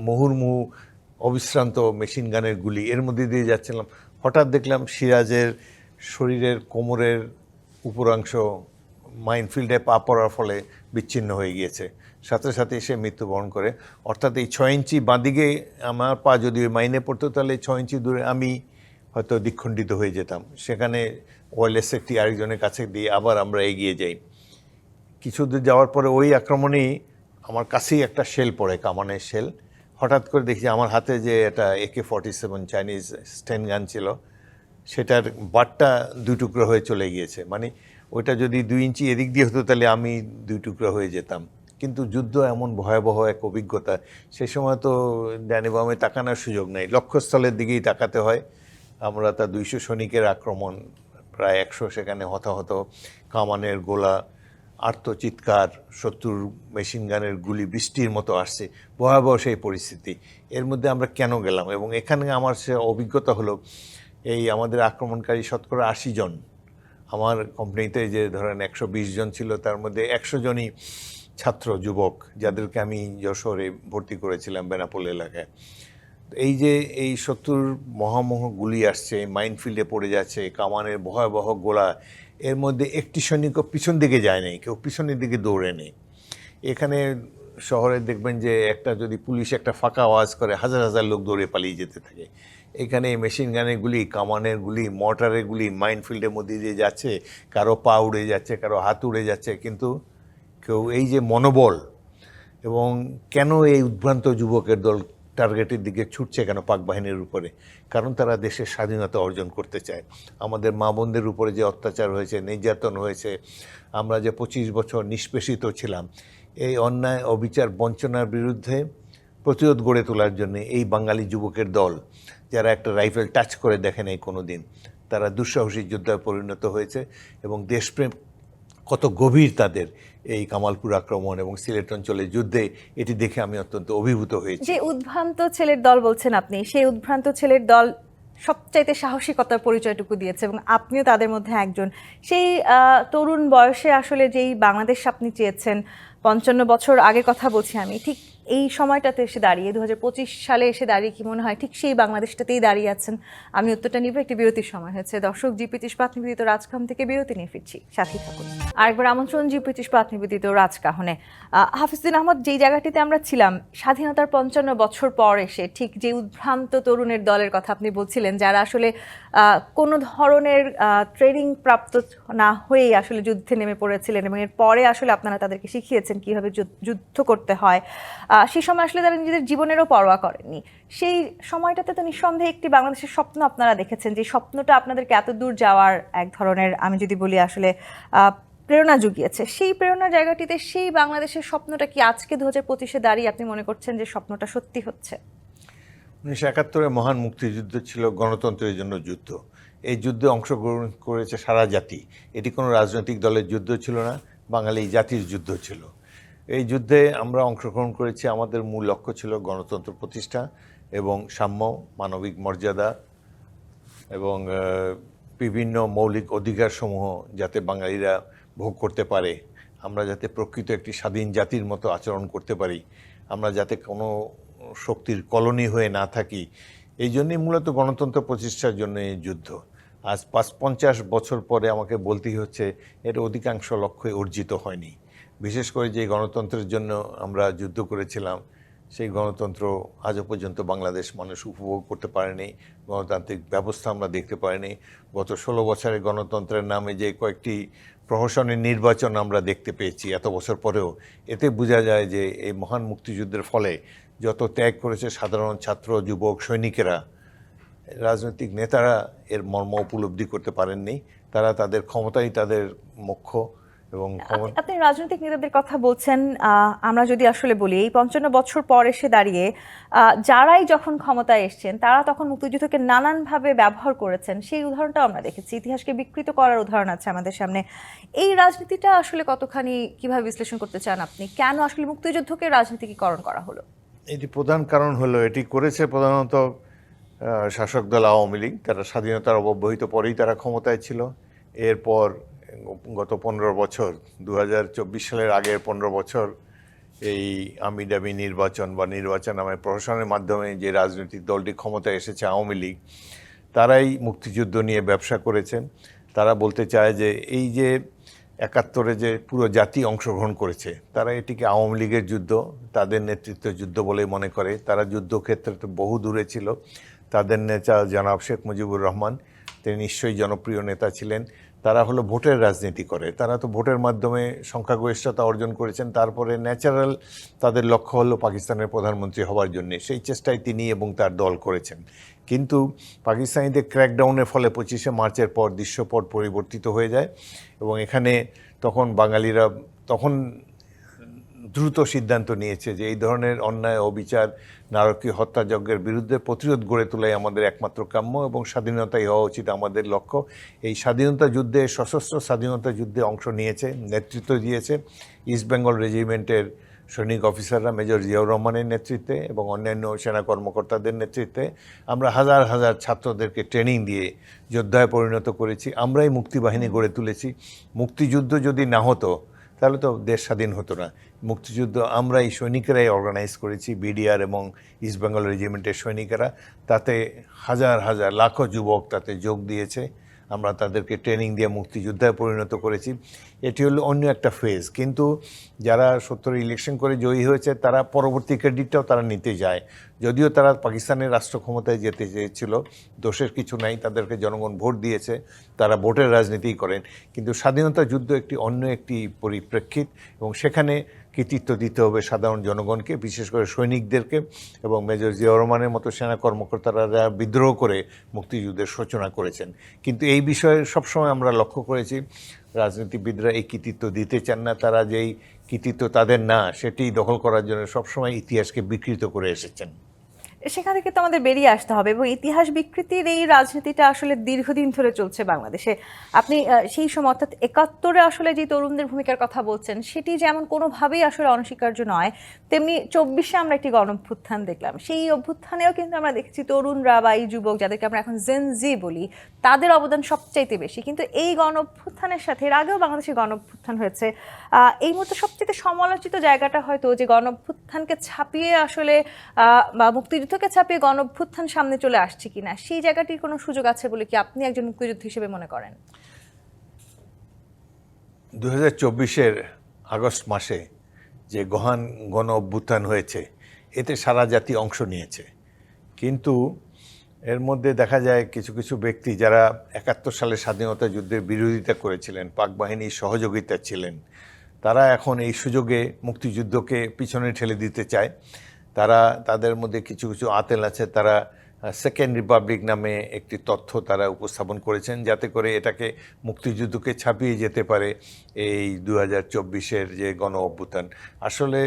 মুহুর্মুহু অবিশ্রান্ত মেশিন গানের গুলি, এর মধ্যে দিয়ে যাচ্ছিলাম। হঠাৎ দেখলাম সিরাজের শরীরের কোমরের উপরাংশ মাইনফিল্ডে পা পড়ার ফলে বিচ্ছিন্ন হয়ে গিয়েছে, সাথে সাথে সে মৃত্যুবরণ করে। অর্থাৎ এই 6 ইঞ্চি বাঁদিকে আমার পা যদি ওই মাইনে পড়তো, তাহলে 6 ইঞ্চি দূরে আমি হয়তো দ্বিখণ্ডিত হয়ে যেতাম। সেখানে ওয়্যারলেস সেটটি আরেকজনের কাছে দিয়ে আবার আমরা এগিয়ে যাই। কিছু দূর যাওয়ার পরে ওই আক্রমণেই আমার কাছেই একটা শেল পড়ে, কামানের শেল। হঠাৎ করে দেখি আমার হাতে যে এটা AK-47 চাইনিজ স্টেন গান ছিল, সেটার বাটটা 2 টুকরো হয়ে চলে গিয়েছে। মানে ওইটা যদি 2 ইঞ্চি এদিক দিয়ে হতো তাহলে আমি 2 টুকরো হয়ে যেতাম। কিন্তু যুদ্ধ এমন ভয়াবহ এক অভিজ্ঞতা, সে সময় তো ডানে বামে তাকানোর সুযোগ নেই, লক্ষ্যস্থলের দিকেই তাকাতে হয়। আমরা তা 200 সৈনিকের আক্রমণ, প্রায় 100 সেখানে হতাহত, কামানের গোলা, আর্তচিৎকার, শত্রুর মেশিন গানের গুলি বৃষ্টির মতো আসছে, ভয়াবহ সেই পরিস্থিতি। এর মধ্যে আমরা কেন গেলাম? এবং এখানে আমার সে অভিজ্ঞতা হলো, এই আমাদের আক্রমণকারী শতকরা 80 জন, আমার কোম্পানিতে যে ধরেন 120 জন ছিল, তার মধ্যে 100 জনই ছাত্র যুবক, যাদেরকে আমি যশোরে ভর্তি করেছিলাম বেনাপোল এলাকায়। এই যে এই শত্রুর মহামহ গুলি আসছে, মাইনফিল্ডে পড়ে যাচ্ছে, কামানের ভয়াবহ গোলা, এর মধ্যে একটি সৈনিকও পিছন দিকে যায় নাই, কেউ পিছনের দিকে দৌড়ে নেই। এখানে শহরে দেখবেন যে একটা যদি পুলিশ একটা ফাঁকা আওয়াজ করে, হাজার হাজার লোক দৌড়ে পালিয়ে যেতে থাকে। এখানে মেশিন গানের গুলি, কামানের গুলি, মর্টারের গুলি মাইনফিল্ডের মধ্যে দিয়ে যাচ্ছে, কারো পা উড়ে যাচ্ছে, কারো হাত উড়ে যাচ্ছে, কিন্তু কেউ এই যে মনোবল এবং কেন এই উদ্ভ্রান্ত যুবকের দল টার্গেটের দিকে ছুটছে কেন পাক বাহিনীর উপরে, কারণ তারা দেশের স্বাধীনতা অর্জন করতে চায়। আমাদের মা বোনদের উপরে যে অত্যাচার হয়েছে, নির্যাতন হয়েছে, আমরা যে 25 বছর নিষ্পেষিত ছিলাম, এই অন্যায় অবিচার বঞ্চনার বিরুদ্ধে প্রতিরোধ গড়ে তোলার জন্য এই বাঙালি যুবকের দল, যারা একটা রাইফেল টাচ করে দেখে নাই কোনো দিন, তারা দুঃসাহসী যোদ্ধায় পরিণত হয়েছে। এবং দেশপ্রেম কত গভীর তাদের এই কামালপুর আক্রমণ এবং সিলেট অঞ্চলের যুদ্ধে, এটি দেখে আমি অত্যন্ত অভিভূত হয়েছি। যে উদ্ভ্রান্ত ছেলের দল বলছেন আপনি, সেই উদ্ভ্রান্ত ছেলের দল সবচাইতে সাহসিকতার পরিচয়টুকু দিয়েছে এবং আপনিও তাদের মধ্যে একজন। সেই তরুণ বয়সে আসলে যেই বাংলাদেশ আপনি চেয়েছেন, 55 বছর আগের কথা বলছি আমি, ঠিক এই সময়টাতে এসে দাঁড়িয়ে 2025 সালে এসে দাঁড়িয়ে কি মনে হয় ঠিক সেই বাংলাদেশটাতেই দাঁড়িয়ে আছেন? আমি উত্তরটা নিব, একটি বিরতির সময় হয়েছে। দর্শক, জিপিএস ইস্পাত নিবেদিত রাজকাহন থেকে বিরতি নিয়ে ফিরছি, সাথী থাকুন। আরেকবার আমন্ত্রণ জিপিএস ইস্পাত নিবেদিত রাজকাহনে। হাফিজুদ্দিন আহমদ, যেই জায়গাটিতে আমরা ছিলাম, স্বাধীনতার 55 বছর পর এসে ঠিক যে উদ্ভ্রান্ত তরুণের দলের কথা আপনি বলছিলেন, যারা আসলে কোনো ধরনের ট্রেনিং প্রাপ্ত না হয়েই আসলে যুদ্ধে নেমে পড়েছিলেন এবং এর পরে আসলে আপনারা তাদেরকে শিখিয়েছেন কীভাবে যুদ্ধ করতে হয়। সেই সময় আসলে তারা নিজেদের জীবনেরও পরোয়া করেননি। সেই সময়টাতে তো নিঃসন্দেহে একটি বাংলাদেশের স্বপ্ন আপনারা দেখেছেন, যে স্বপ্নটা আপনাদেরকে এত দূর যাওয়ার এক ধরনের, আমি যদি বলি আসলে প্রেরণা জুগিয়েছে। সেই প্রেরণার জায়গাটিতে সেই বাংলাদেশের স্বপ্নটা কি আজকে 2025-এ দাঁড়িয়ে আপনি মনে করছেন যে স্বপ্নটা সত্যি হচ্ছে? 1971-এ মহান মুক্তিযুদ্ধ ছিল গণতন্ত্রের জন্য যুদ্ধ। এই যুদ্ধে অংশগ্রহণ করেছে সারা জাতি। এটি কোনো রাজনৈতিক দলের যুদ্ধ ছিল না, বাঙালি জাতির যুদ্ধ ছিল। এই যুদ্ধে আমরা অংশগ্রহণ করেছি, আমাদের মূল লক্ষ্য ছিল গণতন্ত্র প্রতিষ্ঠা এবং সাম্য, মানবিক মর্যাদা এবং বিভিন্ন মৌলিক অধিকারসমূহ যাতে বাঙালিরা ভোগ করতে পারে, আমরা যাতে প্রকৃত একটি স্বাধীন জাতির মতো আচরণ করতে পারি, আমরা যাতে কোনো শক্তির কলোনি হয়ে না থাকি। এই জন্যই মূলত গণতন্ত্র প্রতিষ্ঠার জন্য এই যুদ্ধ। আজ 50 বছর পরে আমাকে বলতেই হচ্ছে এর অধিকাংশ লক্ষ্যই অর্জিত হয়নি। বিশেষ করে যে গণতন্ত্রের জন্য আমরা যুদ্ধ করেছিলাম, সেই গণতন্ত্র আজও পর্যন্ত বাংলাদেশ মানুষ উপভোগ করতে পারেনি, গণতান্ত্রিক ব্যবস্থা আমরা দেখতে পারিনি। গত 16 বছরে গণতন্ত্রের নামে যে কয়েকটি প্রহসনের নির্বাচন আমরা দেখতে পেয়েছি এত বছর পরেও, এতে বোঝা যায় যে এই মহান মুক্তিযুদ্ধের ফলে যত ত্যাগ করেছে সাধারণ ছাত্র, যুবক, সৈনিকেরা, রাজনৈতিক নেতারা এর মর্ম উপলব্ধি করতে পারেননি। তারা তাদের ক্ষমতাই তাদের মুখ্য এবং আপনি রাজনৈতিক নেতাদের কথা বলছেন, আমরা যদি আসলে বলি এই 55 বছর পর এসে দাঁড়িয়ে যারাই যখন ক্ষমতায় এসছেন তারা তখন মুক্তিযুদ্ধকে নানানভাবে ব্যবহার করেছেন, সেই উদাহরণটাও আমরা দেখেছি। ইতিহাসকে বিকৃত করার উদাহরণ আছে আমাদের সামনে। এই রাজনীতিটা আসলে কতখানি কিভাবে বিশ্লেষণ করতে চান আপনি? কেন আসলে মুক্তিযুদ্ধকে রাজনীতিকীকরণ করা হলো? এটি প্রধান কারণ হলো, এটি করেছে প্রধানত শাসক দল আওয়ামী লীগ। তারা স্বাধীনতার অব্যবহিত পরেই তারা ক্ষমতায় ছিল। এরপর গত 15 বছর, 2024 সালের আগের 15 বছর এই আমিডামি নির্বাচন বা নির্বাচন নামে প্রহসনের মাধ্যমে যে রাজনৈতিক দলটি ক্ষমতায় এসেছে আওয়ামী লীগ, তারাই মুক্তিযুদ্ধ নিয়ে ব্যবসা করেছেন। তারা বলতে চায় যে এই যে 71-এ যে পুরো জাতি অংশগ্রহণ করেছে, তারা এটিকে আওয়ামী লীগের যুদ্ধ, তাদের নেতৃত্বের যুদ্ধ বলে মনে করে। তারা যুদ্ধক্ষেত্রে তো বহু দূরে ছিল। তাদের নেতা জনাব শেখ মুজিবুর রহমান, তিনি নিশ্চয়ই জনপ্রিয় নেতা ছিলেন। তারা হলো ভোটের রাজনীতি করে, তারা তো ভোটের মাধ্যমে সংখ্যাগরিষ্ঠতা অর্জন করেছেন। তারপরে ন্যাচারাল তাদের লক্ষ্য হলো পাকিস্তানের প্রধানমন্ত্রী হওয়ার জন্যে। সেই চেষ্টায় তিনি এবং তার দল করেছেন। কিন্তু পাকিস্তানিদের ক্র্যাকডাউনের ফলে 25শে মার্চের পর দৃশ্যপট পরিবর্তিত হয়ে যায় এবং এখানে তখন বাঙালিরা তখন দ্রুত সিদ্ধান্ত নিয়েছে যে এই ধরনের অন্যায়, অবিচার, নারকীয় হত্যাযজ্ঞের বিরুদ্ধে প্রতিরোধ গড়ে তোলাই আমাদের একমাত্র কাম্য এবং স্বাধীনতাই হওয়া উচিত আমাদের লক্ষ্য। এই স্বাধীনতা যুদ্ধে, সশস্ত্র স্বাধীনতা যুদ্ধে অংশ নিয়েছে, নেতৃত্ব দিয়েছে ইস্ট বেঙ্গল রেজিমেন্টের সৈনিক অফিসাররা মেজর জিয়াউর রহমানের নেতৃত্বে এবং অন্যান্য সেনা কর্মকর্তাদের নেতৃত্বে আমরা হাজার হাজার ছাত্রদেরকে ট্রেনিং দিয়ে যোদ্ধায় পরিণত করেছি। আমরাই মুক্তিবাহিনী গড়ে তুলেছি। মুক্তিযুদ্ধ যদি না হতো তাহলে তো দেশ স্বাধীন হতো না। মুক্তিযুদ্ধ আমরাই সৈনিকেরাই অর্গানাইজ করেছি, বিডিআর এবং ইস্ট বেঙ্গল রেজিমেন্টের সৈনিকেরা। তাতে হাজার হাজার লাখো যুবক তাতে যোগ দিয়েছে। আমরা তাদেরকে ট্রেনিং দিয়ে মুক্তিযোদ্ধায় পরিণত করেছি। এটি হলো অন্য একটা ফেজ। কিন্তু যারা 70 ইলেকশন করে জয়ী হয়েছে তারা পরবর্তী ক্রেডিটটাও তারা নিতে যায়, যদিও তারা পাকিস্তানের রাষ্ট্র ক্ষমতায় যেতে চেয়েছিল। দোষের কিছু নাই, তাদেরকে জনগণ ভোট দিয়েছে, তারা ভোটের রাজনীতি করেন। কিন্তু স্বাধীনতা যুদ্ধ একটি অন্য একটি পরিপ্রেক্ষিত, এবং সেখানে কৃতিত্ব দিতে হবে সাধারণ জনগণকে, বিশেষ করে সৈনিকদেরকে এবং মেজর জিয়াউর রহমানের মতো সেনা কর্মকর্তারা যারা বিদ্রোহ করে মুক্তিযুদ্ধের সূচনা করেছেন। কিন্তু এই বিষয়ে সবসময় আমরা লক্ষ্য করেছি রাজনীতিবিদরা এই কৃতিত্ব দিতে চান না। তারা যেই কৃতিত্ব তাদের না, সেটি দখল করার জন্য সবসময় ইতিহাসকে বিকৃত করে এসেছেন। সেখান থেকে তো আমাদের বেরিয়ে আসতে হবে, এবং ইতিহাস বিকৃতির এই রাজনীতিটা আসলে দীর্ঘদিন ধরে চলছে বাংলাদেশে। আপনি সেই সময় অর্থাৎ 71-এ আসলে যে তরুণদের ভূমিকার কথা বলছেন, সেটি যেমন কোনোভাবেই আসলে অনস্বীকার্য নয়, তেমনি 24-এ আমরা একটি গণঅভ্যুত্থান দেখলাম। সেই অভ্যুত্থানেও কিন্তু আমরা দেখেছি তরুণরা বা এই যুবক, যাদেরকে আমরা এখন জেন জি বলি, তাদের অবদান সবচাইতে বেশি। কিন্তু এই গণঅভ্যুত্থানের সাথে এর আগেও বাংলাদেশে গণঅভ্যুত্থান হয়েছে, এই মুহূর্তে সবচেয়ে সমালোচিত জায়গাটা হয়তো যে গণঅভ্যুত্থানকে ছাপিয়ে আসলে বা মুক্তিযুদ্ধকে ছাপিয়ে গণঅভ্যুত্থান সামনে চলে আসছে কিনা, সেই জায়গাটির কোনো সুযোগ আছে বলে কি আপনি একজন মুক্তিযোদ্ধা হিসেবে মনে করেন? 2024-এর আগস্ট মাসে যে গণ অভ্যুত্থান হয়েছে, এতে সারা জাতি অংশ নিয়েছে। কিন্তু এর মধ্যে দেখা যায় কিছু কিছু ব্যক্তি যারা 71 সালে স্বাধীনতা যুদ্ধের বিরোধিতা করেছিলেন, পাক বাহিনীর সহযোগিতা ছিলেন, তারা এখন এই সুযোগে মুক্তিযুদ্ধকে পিছনে ঠেলে দিতে চায়। তাদের মধ্যে কিছু কিছু আতেল আছে, তারা সেকেন্ড রিপাবলিক নামে একটি তথ্য তারা উপস্থাপন করেছেন, যাতে করে এটাকে মুক্তিযুদ্ধকে ছাপিয়ে যেতে পারে এই 2024-এর যে গণ অভ্যুত্থান। আসলে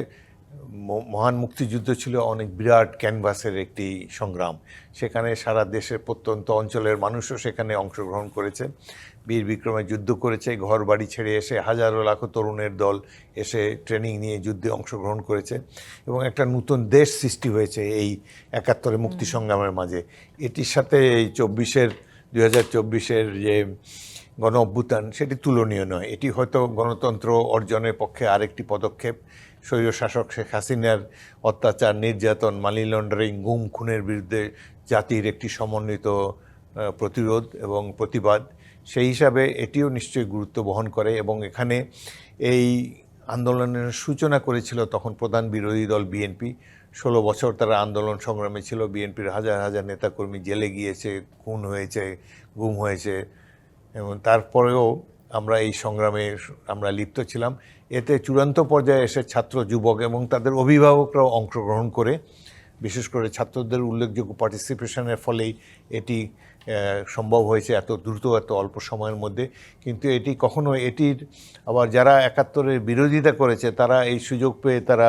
মহান মুক্তিযুদ্ধ ছিল অনেক বিরাট ক্যানভাসের একটি সংগ্রাম। সেখানে সারা দেশের প্রত্যন্ত অঞ্চলের মানুষও সেখানে অংশগ্রহণ করেছে, বীর বিক্রমে যুদ্ধ করেছে, ঘর বাড়ি ছেড়ে এসে হাজারো লাখো তরুণের দল এসে ট্রেনিং নিয়ে যুদ্ধে অংশগ্রহণ করেছে, এবং একটা নতুন দেশ সৃষ্টি হয়েছে এই 71-এর মুক্তি সংগ্রামের মাঝে। এটির সাথে এই 2024-এর যে গণ অভ্যুত্থান, সেটি তুলনীয় নয়। এটি হয়তো গণতন্ত্র অর্জনের পক্ষে আরেকটি পদক্ষেপ। স্বৈরশাসক শেখ হাসিনার অত্যাচার, নির্যাতন, মানি লন্ডারিং, গুম খুনের বিরুদ্ধে জাতির একটি সমন্বিত প্রতিরোধ এবং প্রতিবাদ, সেই হিসাবে এটিও নিশ্চয়ই গুরুত্ব বহন করে। এবং এখানে এই আন্দোলনের সূচনা করেছিল তখন প্রধান বিরোধী দল বিএনপি। 16 বছর তারা আন্দোলন সংগ্রামে ছিল। বিএনপির হাজার হাজার নেতাকর্মী জেলে গিয়েছে, খুন হয়েছে, গুম হয়েছে, এবং তারপরেও আমরা এই সংগ্রামে আমরা লিপ্ত ছিলাম। এতে চূড়ান্ত পর্যায়ে এসে ছাত্র, যুবক এবং তাদের অভিভাবকরাও অংশগ্রহণ করে, বিশেষ করে ছাত্রদের উল্লেখযোগ্য পার্টিসিপেশনের ফলেই এটি সম্ভব হয়েছে এত দ্রুত, এত অল্প সময়ের মধ্যে। কিন্তু এটি কখনো এটির আবার যারা 71-এর বিরোধিতা করেছে, তারা এই সুযোগ পেয়ে তারা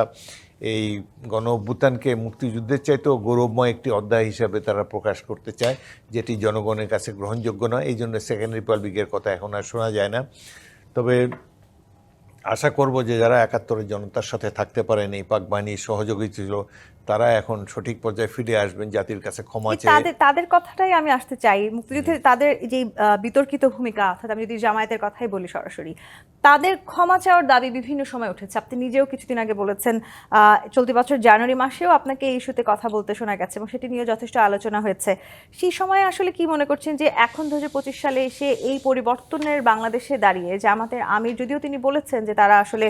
এই গণ অভ্যুত্থানকে মুক্তিযুদ্ধের চাইতেও গৌরবময় একটি অধ্যায় হিসাবে তারা প্রকাশ করতে চায়, যেটি জনগণের কাছে গ্রহণযোগ্য নয়। এই জন্য সেকেন্ড রিপাবলিকের কথা এখন আর শোনা যায় না। তবে আশা করব যে যারা 71-এর জনতার সাথে থাকতে পারেন, এই পাক বাহিনীর সহযোগী ছিল, তারা এখন সঠিক পর্যায়ে ফিরে আসবেন, জাতির কাছে ক্ষমা চেয়ে। তাদের কথাটাই আমি আসতে চাই। মুক্তিযুদ্ধে তাদের যে বিতর্কিত ভূমিকা, অর্থাৎ আমি যদি জামায়াতের কথাই বলি সরাসরি, তাদের ক্ষমা চাওয়ার দাবি বিভিন্ন সময় উঠেছে। আপনি নিজেও কিছুদিন আগে বলেছেন, চলতি বছর জানুয়ারি মাসেও আপনাকে এই ইস্যুতে কথা বলতে শোনা গেছে, এবং সেটি নিয়ে যথেষ্ট আলোচনা হয়েছে। সেই সময় আসলে কি মনে করছেন যে এখন 2025 সালে এসে এই পরিবর্তনের বাংলাদেশে দাঁড়িয়ে জামাতের আমির, যদিও তিনি বলেছেন যে তারা আসলে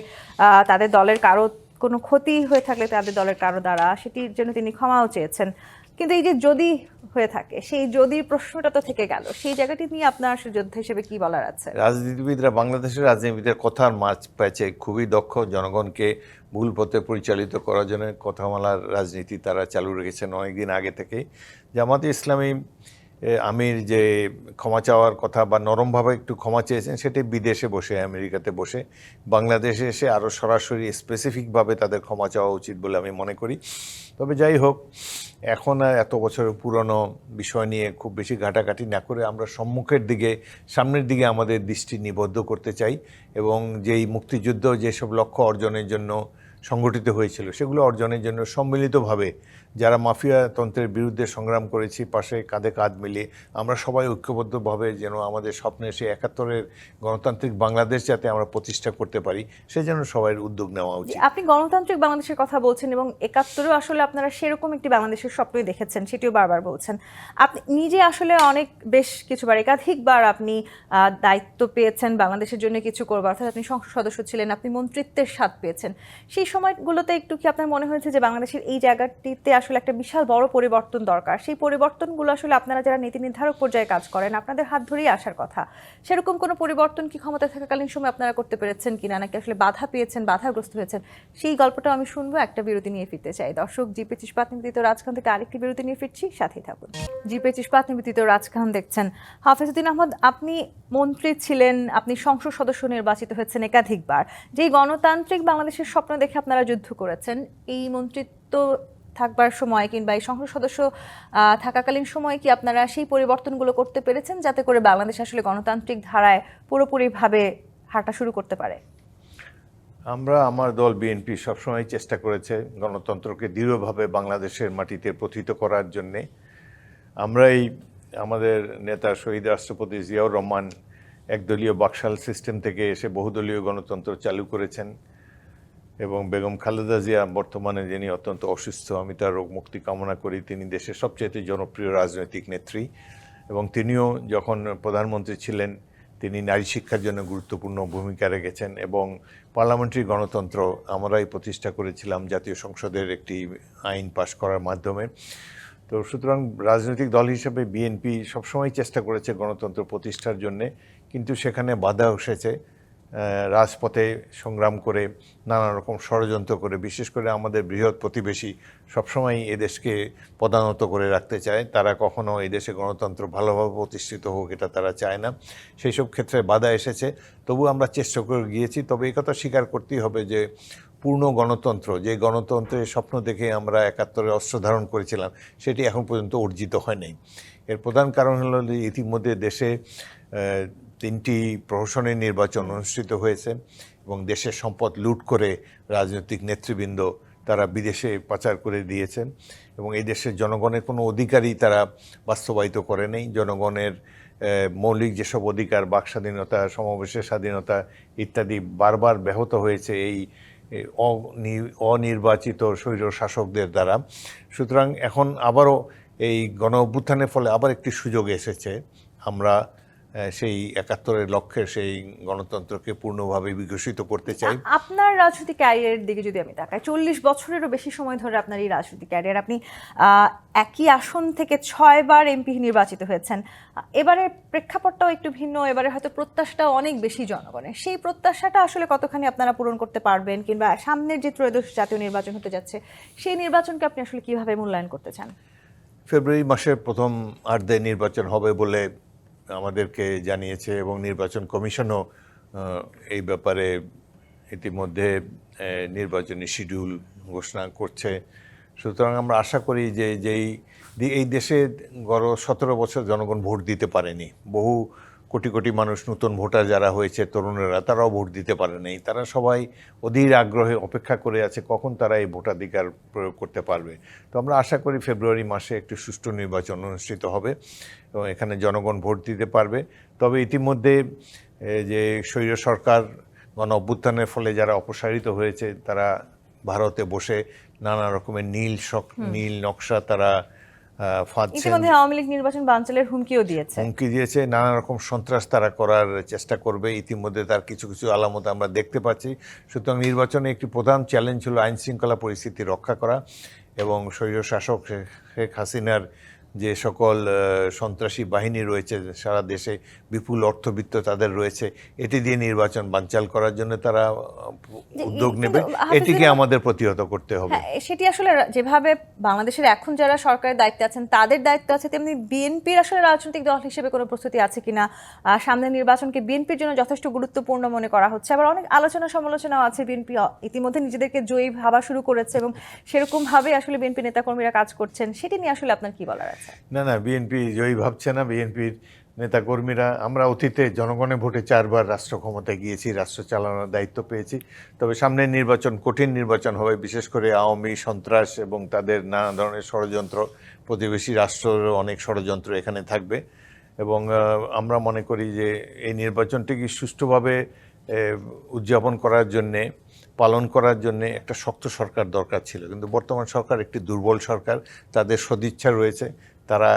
তাদের দলের কারো কোনো ক্ষতি হয়ে থাকলে তাদের দলের কারো দ্বারা, সেটির জন্য তিনি ক্ষমাও চেয়েছেন, কিন্তু এই যে যদি হয়ে থাকে, সেই যদি প্রশ্নটা তো থেকে গেল, সেই জায়গাটি নিয়ে আপনার যোদ্ধা হিসেবে কি বলার আছে? রাজনীতিবিদরা, বাংলাদেশের রাজনীতিবিদদের কথার মাঝ প্যাচে খুবই দক্ষ। জনগণকে ভুল পথে পরিচালিত করার জন্য কথামালার রাজনীতি তারা চালু রেখেছেন অনেকদিন আগে থেকে। জামাতে ইসলামী আমির যে ক্ষমা চাওয়ার কথা বা নরমভাবে একটু ক্ষমা চেয়েছেন, সেটি বিদেশে বসে, আমেরিকাতে বসে। বাংলাদেশে এসে আরও সরাসরি স্পেসিফিকভাবে তাদের ক্ষমা চাওয়া উচিত বলে আমি মনে করি। তবে যাই হোক, এখন আর এত বছরের পুরনো বিষয় নিয়ে খুব বেশি ঘাটাঘাটি না করে আমরা সামনের দিকে আমাদের দৃষ্টি নিবদ্ধ করতে চাই, এবং যেই মুক্তিযুদ্ধ যেসব লক্ষ্য অর্জনের জন্য সংগঠিত হয়েছিল সেগুলো অর্জনের জন্য সম্মিলিতভাবে যারা মাফিয়া তন্ত্রের বিরুদ্ধে সংগ্রাম করেছি পাশে কাঁধে কাঁধ মিলিয়ে আমরা সবাই ঐক্যবদ্ধভাবে যেন আমাদের স্বপ্নের সেই ৭১-এর গণতান্ত্রিক বাংলাদেশ যাতে আমরা প্রতিষ্ঠা করতে পারি সেজন্য সবাই উদ্যোগ নেওয়া উচিত। আপনি গণতান্ত্রিক বাংলাদেশের কথা বলছেন এবং ৭১-ও আসলে আপনারা সেরকম একটি বাংলাদেশের স্বপ্নই দেখেছেন, সেটিও বারবার বলছেন। আপনি নিজে আসলে বেশ কিছুবার একাধিকবার আপনি দায়িত্ব পেয়েছেন বাংলাদেশের জন্য কিছু করবার, অর্থাৎ আপনি সংসদ সদস্য ছিলেন, আপনি মন্ত্রিত্বের স্বাদ পেয়েছেন। সেই সময়গুলোতে একটু কি আপনার মনে হয়েছে যে বাংলাদেশের এই জায়গাটিতে আসলে একটা বিশাল বড় পরিবর্তন দরকার, সেই পরিবর্তনগুলো আসলে আপনারা যারা নীতি নির্ধারক পর্যায়ে কাজ করেন আপনাদের হাত ধরেই আসার কথা, সেরকম কোনো পরিবর্তন কি ক্ষমতা থাকাকালীন সময় আপনারা করতে পেরেছেন কিনা, নাকি আসলে বাধা পেয়েছেন, বাধাগ্রস্ত হয়েছেন? সেই গল্পটাও আমি শুনবো, একটা বিরতি নিয়ে ফিরতে চাই। দর্শক, জি25 ইস্পাত নিবেদিত রাজখান থেকে আরেকটি বিরতি নিয়ে ফিরছি, সাথেই থাকুন। জি25 ইস্পাত নিবেদিত রাজখান দেখছেন। হাফিজউদ্দিন আহমদ, আপনি মন্ত্রী ছিলেন, আপনি সংসদ সদস্য নির্বাচিত হয়েছেন একাধিকবার, যেই গণতান্ত্রিক বাংলাদেশের স্বপ্ন দেখে আপনারা যুদ্ধ করেছেন, এই মন্ত্রিত্ব থাকবার সময় কিংবা এই সংসদ সদস্য থাকাকালীন সময় কি আপনারা সেই পরিবর্তনগুলো করতে পেরেছেন যাতে করে বাংলাদেশ আসলে গণতান্ত্রিক ধারায় পুরোপুরিভাবে হাঁটা শুরু করতে পারে? আমার দল বিএনপি সবসময় চেষ্টা করেছে গণতন্ত্রকে দৃঢ়ভাবে বাংলাদেশের মাটিতে প্রথিত করার জন্যে। আমাদের নেতা শহীদ রাষ্ট্রপতি জিয়াউর রহমান একদলীয় বাকশাল সিস্টেম থেকে এসে বহুদলীয় গণতন্ত্র চালু করেছেন এবং বেগম খালেদা জিয়া বর্তমানে যিনি অত্যন্ত অসুস্থ, আমি তার রোগ মুক্তি কামনা করি। তিনি দেশের সবচেয়ে জনপ্রিয় রাজনৈতিক নেত্রী এবং তিনিও যখন প্রধানমন্ত্রী ছিলেন তিনি নারী শিক্ষার জন্য গুরুত্বপূর্ণ ভূমিকা রেখেছেন এবং পার্লামেন্টারি গণতন্ত্র আমরাই প্রতিষ্ঠা করেছিলাম জাতীয় সংসদের একটি আইন পাশ করার মাধ্যমে। তো সুতরাং রাজনৈতিক দল হিসেবে বিএনপি সবসময় চেষ্টা করেছে গণতন্ত্র প্রতিষ্ঠার জন্যে, কিন্তু সেখানে বাধা এসেছে রাজপথে সংগ্রাম করে, নানা রকম ষড়যন্ত্র করে। বিশেষ করে আমাদের বৃহৎ প্রতিবেশী সবসময় এদেশকে পদানত করে রাখতে চায়, তারা কখনো এই দেশে গণতন্ত্র ভালোভাবে প্রতিষ্ঠিত হোক এটা তারা চায় না। সেই সব ক্ষেত্রে বাধা এসেছে, তবু আমরা চেষ্টা করে গিয়েছি। তবে এই কথা স্বীকার করতেই হবে যে পূর্ণ গণতন্ত্র, যে গণতন্ত্রের স্বপ্ন দেখে আমরা ৭১-এ অস্ত্র ধারণ করেছিলাম, সেটি এখন পর্যন্ত অর্জিত হয় নাই। এর প্রধান কারণ হলো যে ইতিমধ্যে দেশে ৩টি প্রহসনের নির্বাচন অনুষ্ঠিত হয়েছে এবং দেশের সম্পদ লুট করে রাজনৈতিক নেতৃবৃন্দ তারা বিদেশে পাচার করে দিয়েছেন এবং এই দেশের জনগণের কোনো অধিকারই তারা বাস্তবায়িত করে নেই। জনগণের মৌলিক যেসব অধিকার, বাক স্বাধীনতা, সমাবেশের স্বাধীনতা ইত্যাদি বারবার ব্যাহত হয়েছে এই অনির্বাচিত স্বৈর শাসকদের দ্বারা। সুতরাং এখন আবারও এই গণ অভ্যুত্থানের ফলে আবার একটি সুযোগ এসেছে, আমরা সেই ৭১-এর লক্ষ্যে সেই গণতন্ত্রকে পূর্ণভাবে বিকশিত করতে চাই। আপনার রাজনৈতিক ক্যারিয়ারের দিকে যদি আমি তাকাই, ৪০ বছরেরও বেশি সময় ধরে আপনার এই রাজনৈতিক ক্যারিয়ার, আপনি একই আসন থেকে ৬ বার এমপি নির্বাচিত হয়েছেন। এবারের প্রেক্ষাপটটাও একটু ভিন্ন, এবারে হয়তো প্রত্যাশাটাও অনেক বেশি জনগণের। সেই প্রত্যাশাটা আসলে কতখানি আপনারা পূরণ করতে পারবেন, কিংবা সামনের যে ত্রয়োদশ জাতীয় নির্বাচন হতে যাচ্ছে সেই নির্বাচনকে আপনি আসলে কিভাবে মূল্যায়ন করতে চান? ফেব্রুয়ারি মাসের প্রথম অর্ধে নির্বাচন হবে বলে আমাদেরকে জানিয়েছে এবং নির্বাচন কমিশনও এই ব্যাপারে ইতিমধ্যে নির্বাচনী শিডিউল ঘোষণা করছে। সুতরাং আমরা আশা করি যে এই দেশে গত ১৭ বছর জনগণ ভোট দিতে পারেনি। বহু কোটি কোটি মানুষ, নতুন ভোটার যারা হয়েছে, তরুণেরা, তারাও ভোট দিতে পারে নাই। তারা সবাই অধীর আগ্রহে অপেক্ষা করে আছে কখন তারা এই ভোটাধিকার প্রয়োগ করতে পারবে। তো আমরা আশা করি ফেব্রুয়ারি মাসে একটি সুষ্ঠু নির্বাচন অনুষ্ঠিত হবে এবং এখানে জনগণ ভোট দিতে পারবে। তবে ইতিমধ্যে যে স্বৈর সরকার গণ অভ্যুত্থানের ফলে যারা অপসারিত হয়েছে তারা ভারতে বসে নানা রকমের নীল নকশা তারা ফাঁদছেন। ইতিমধ্যে আওয়ামী লীগ নির্বাচন বানচালের হুমকি দিয়েছে, নানা রকম সন্ত্রাস তারা করার চেষ্টা করবে। ইতিমধ্যে তার কিছু আলামত আমরা দেখতে পাচ্ছি। সুতরাং নির্বাচনে একটি প্রধান চ্যালেঞ্জ হলো আইন শৃঙ্খলা পরিস্থিতি রক্ষা করা এবং স্বৈর শাসক শেখ হাসিনার যে সকল সন্ত্রাসী বাহিনী রয়েছে সারা দেশে, বিপুল অর্থবিত্ত তাদের রয়েছে, এটি দিয়ে নির্বাচন বানচাল করার জন্য তারা উদ্যোগ নেবে। এটিকে আমাদের প্রতিহত করতে হবে। সেটি আসলে যেভাবে বাংলাদেশের এখন যারা সরকারের দায়িত্বে আছেন তাদের দায়িত্ব আছে, তেমনি বিএনপির আসলে রাজনৈতিক দল হিসেবে কোনো প্রস্তুতি আছে কিনা? সামনের নির্বাচনকে বিএনপির জন্য যথেষ্ট গুরুত্বপূর্ণ মনে করা হচ্ছে, আবার অনেক আলোচনা সমালোচনাও আছে। বিএনপি ইতিমধ্যে নিজেদেরকে জয়ী ভাবা শুরু করেছে এবং সেরকমভাবে আসলে বিএনপি নেতাকর্মীরা কাজ করছেন, সেটি নিয়ে আসলে আপনার কি বলার আছে? না, বিএনপি জয়ী ভাবছে না। বিএনপির নেতাকর্মীরা আমরা অতীতে জনগণের ভোটে 4বার রাষ্ট্র ক্ষমতায় গিয়েছি, রাষ্ট্র চালানোর দায়িত্ব পেয়েছি। তবে সামনের নির্বাচন কঠিন নির্বাচন হবে, বিশেষ করে আওয়ামী সন্ত্রাস এবং তাদের নানা ধরনের ষড়যন্ত্র, প্রতিবেশী রাষ্ট্রের অনেক ষড়যন্ত্র এখানে থাকবে। এবং আমরা মনে করি যে এই নির্বাচনটিকে সুষ্ঠুভাবে উদযাপন করার জন্যে, পালন করার জন্যে একটা শক্ত সরকার দরকার ছিল, কিন্তু বর্তমান সরকার একটি দুর্বল সরকার। তাদের সদিচ্ছা রয়েছে, তারা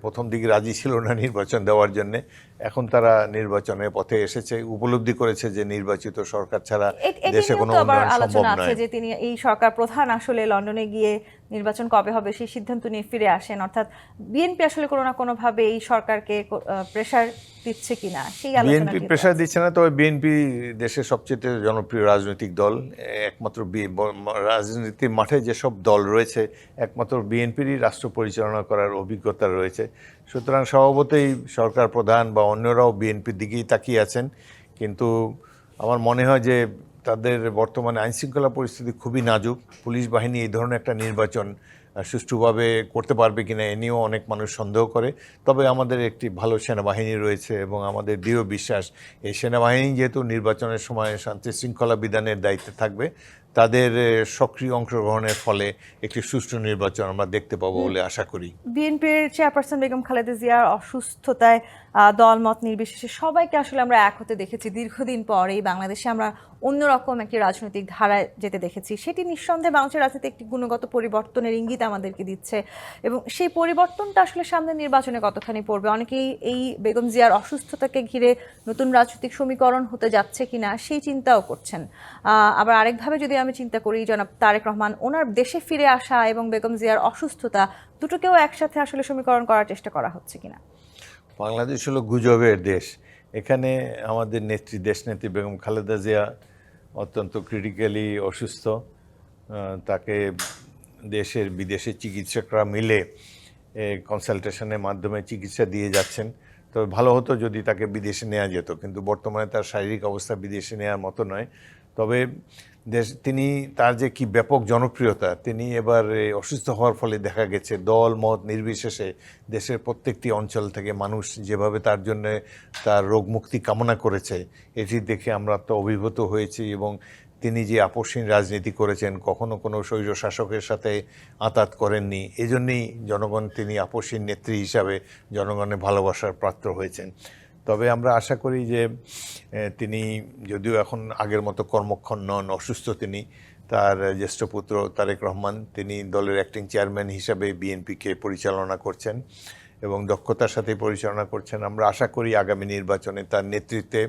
প্রথম দিকে রাজি ছিল না নির্বাচন দেওয়ার জন্যে, এখন তারা নির্বাচনের পথে এসেছে, উপলব্ধি করেছে যে নির্বাচিত সরকার ছাড়া দেশে কোনো উন্নয়ন সম্ভব নয়। যে তিনি এই সরকার প্রধান আসলে লন্ডনে গিয়ে নির্বাচন কবে হবে সেই সিদ্ধান্ত নিয়ে ফিরে আসেন, অর্থাৎ বিএনপি আসলে কোনো না কোনো ভাবে এই সরকারকে প্রেসার দিচ্ছে কিনা সেই আলোচনা। বিএনপি প্রেসার দিচ্ছে না, তবে বিএনপি দেশের সবচেয়ে জনপ্রিয় রাজনৈতিক দল। একমাত্র রাজনীতির মাঠে যেসব দল রয়েছে একমাত্র বিএনপিরই রাষ্ট্র পরিচালনা করার অভিজ্ঞতা রয়েছে। সুতরাং স্বভাবতই সরকার প্রধান বা অন্যরাও বিএনপির দিকেই তাকিয়ে আছেন। কিন্তু আমার মনে হয় যে তাদের বর্তমানে আইনশৃঙ্খলা পরিস্থিতি খুবই নাজুক। পুলিশ বাহিনী এই ধরনের একটা নির্বাচন সুষ্ঠুভাবে করতে পারবে কিনা এ নিয়েও অনেক মানুষ সন্দেহ করে। তবে আমাদের একটি ভালো সেনাবাহিনী রয়েছে এবং আমাদের দৃঢ় বিশ্বাস এই সেনাবাহিনী যেহেতু নির্বাচনের সময় শান্তি শৃঙ্খলা বিধানের দায়িত্বে থাকবে, তাদের সক্রিয় অংশগ্রহণের ফলে একটি সুষ্ঠু নির্বাচন আমরা দেখতে পাবো বলে আশা করি। বিএনপির চেয়ারপারসন বেগম খালেদা জিয়ার অসুস্থতায় দলমত নির্বিশেষে সবাইকে আসলে আমরা এক হতে দেখেছি। দীর্ঘদিন পর এই বাংলাদেশে আমরা অন্যরকম একটি রাজনৈতিক ধারায় যেতে দেখেছি। সেটি নিঃসন্দেহে বাংলাদেশের রাজনীতিতে একটি গুণগত পরিবর্তনের ইঙ্গিত আমাদেরকে দিচ্ছে এবং সেই পরিবর্তনটা আসলে সামনে নির্বাচনে কতখানি পড়বে, অনেকেই এই বেগম জিয়ার অসুস্থতাকে ঘিরে নতুন রাজনৈতিক সমীকরণ হতে যাচ্ছে কিনা সেই চিন্তাও করছেন। আবার আরেকভাবে যদি আমি চিন্তা করি, জনাব তারেক রহমান ওনার দেশে ফিরে আসা এবং বেগম জিয়ার অসুস্থতা দুটোকেও একসাথে আসলে সমীকরণ করার চেষ্টা করা হচ্ছে কিনা। বাংলাদেশ হলো গুজবের দেশ। এখানে আমাদের দেশনেত্রী বেগম খালেদা জিয়া অত্যন্ত ক্রিটিক্যালি অসুস্থ। তাকে দেশের বিদেশের চিকিৎসকরা মিলে কনসালটেশনের মাধ্যমে চিকিৎসা দিয়ে যাচ্ছেন। তবে ভালো হতো যদি তাকে বিদেশে নেওয়া যেত, কিন্তু বর্তমানে তার শারীরিক অবস্থা বিদেশে নেওয়ার মতো নয়। তবে তিনি তার যে কি ব্যাপক জনপ্রিয়তা, তিনি এবার অসুস্থ হওয়ার ফলে দেখা গেছে দল মত নির্বিশেষে দেশের প্রত্যেকটি অঞ্চল থেকে মানুষ যেভাবে তার জন্য তার রোগমুক্তি কামনা করেছে, এটি দেখে আমরা তো অভিভূত হয়েছি। এবং তিনি যে আপসহীন রাজনীতি করেছেন, কখনো কোনো স্বৈর শাসকের সাথে আঁতাত করেননি, এজন্যই জনগণ তিনি আপসহীন নেত্রী হিসাবে জনগণের ভালোবাসার পাত্র হয়েছেন। তবে আমরা আশা করি যে তিনি যদিও এখন আগের মতো কর্মক্ষম নন, অসুস্থ তিনি, তার জ্যেষ্ঠ পুত্র তারেক রহমান তিনি দলের অ্যাক্টিং চেয়ারম্যান হিসাবে বিএনপিকে পরিচালনা করছেন এবং দক্ষতার সাথে পরিচালনা করছেন। আমরা আশা করি আগামী নির্বাচনে তার নেতৃত্বে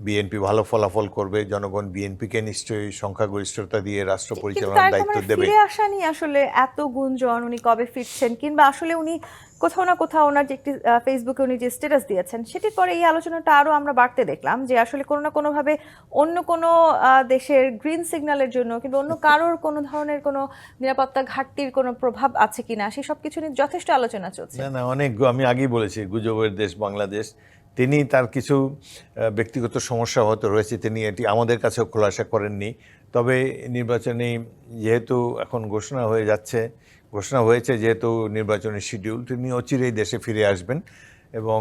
বিএনপি ভালো ফলাফল করবে, জনগণ বিএনপিকে নিশ্চয়ই সংখ্যাগরিষ্ঠতা দিয়ে রাষ্ট্র পরিচালনার দায়িত্ব দেবে। ফিরে আসা নিয়ে আসলে এত গুঞ্জন, উনি কবে ফিরছেন, কিংবা আসলে উনি কোথাও না কোথাও ওনার যে একটি ফেসবুকে উনি যে স্ট্যাটাস দিয়েছেন সেটির পরে এই আলোচনাটা আরও আমরা বাড়তে দেখলাম যে আসলে কোনো না কোনোভাবে অন্য কোনো দেশের গ্রিন সিগন্যালের জন্য কিংবা অন্য কারোর কোনো ধরনের কোনো নিরাপত্তা ঘাটতির কোনো প্রভাব আছে কিনা সেই সব কিছু নিয়ে যথেষ্ট আলোচনা চলছে। না, অনেক, আমি আগেই বলেছি গুজবের দেশ বাংলাদেশ। তিনি তার কিছু ব্যক্তিগত সমস্যা হয়তো রয়েছে, তিনি এটি আমাদের কাছেও খোলাসা করেননি। তবে নির্বাচনী যেহেতু এখন ঘোষণা হয়েছে যেহেতু নির্বাচনী শিডিউল, তিনি অচিরেই দেশে ফিরে আসবেন এবং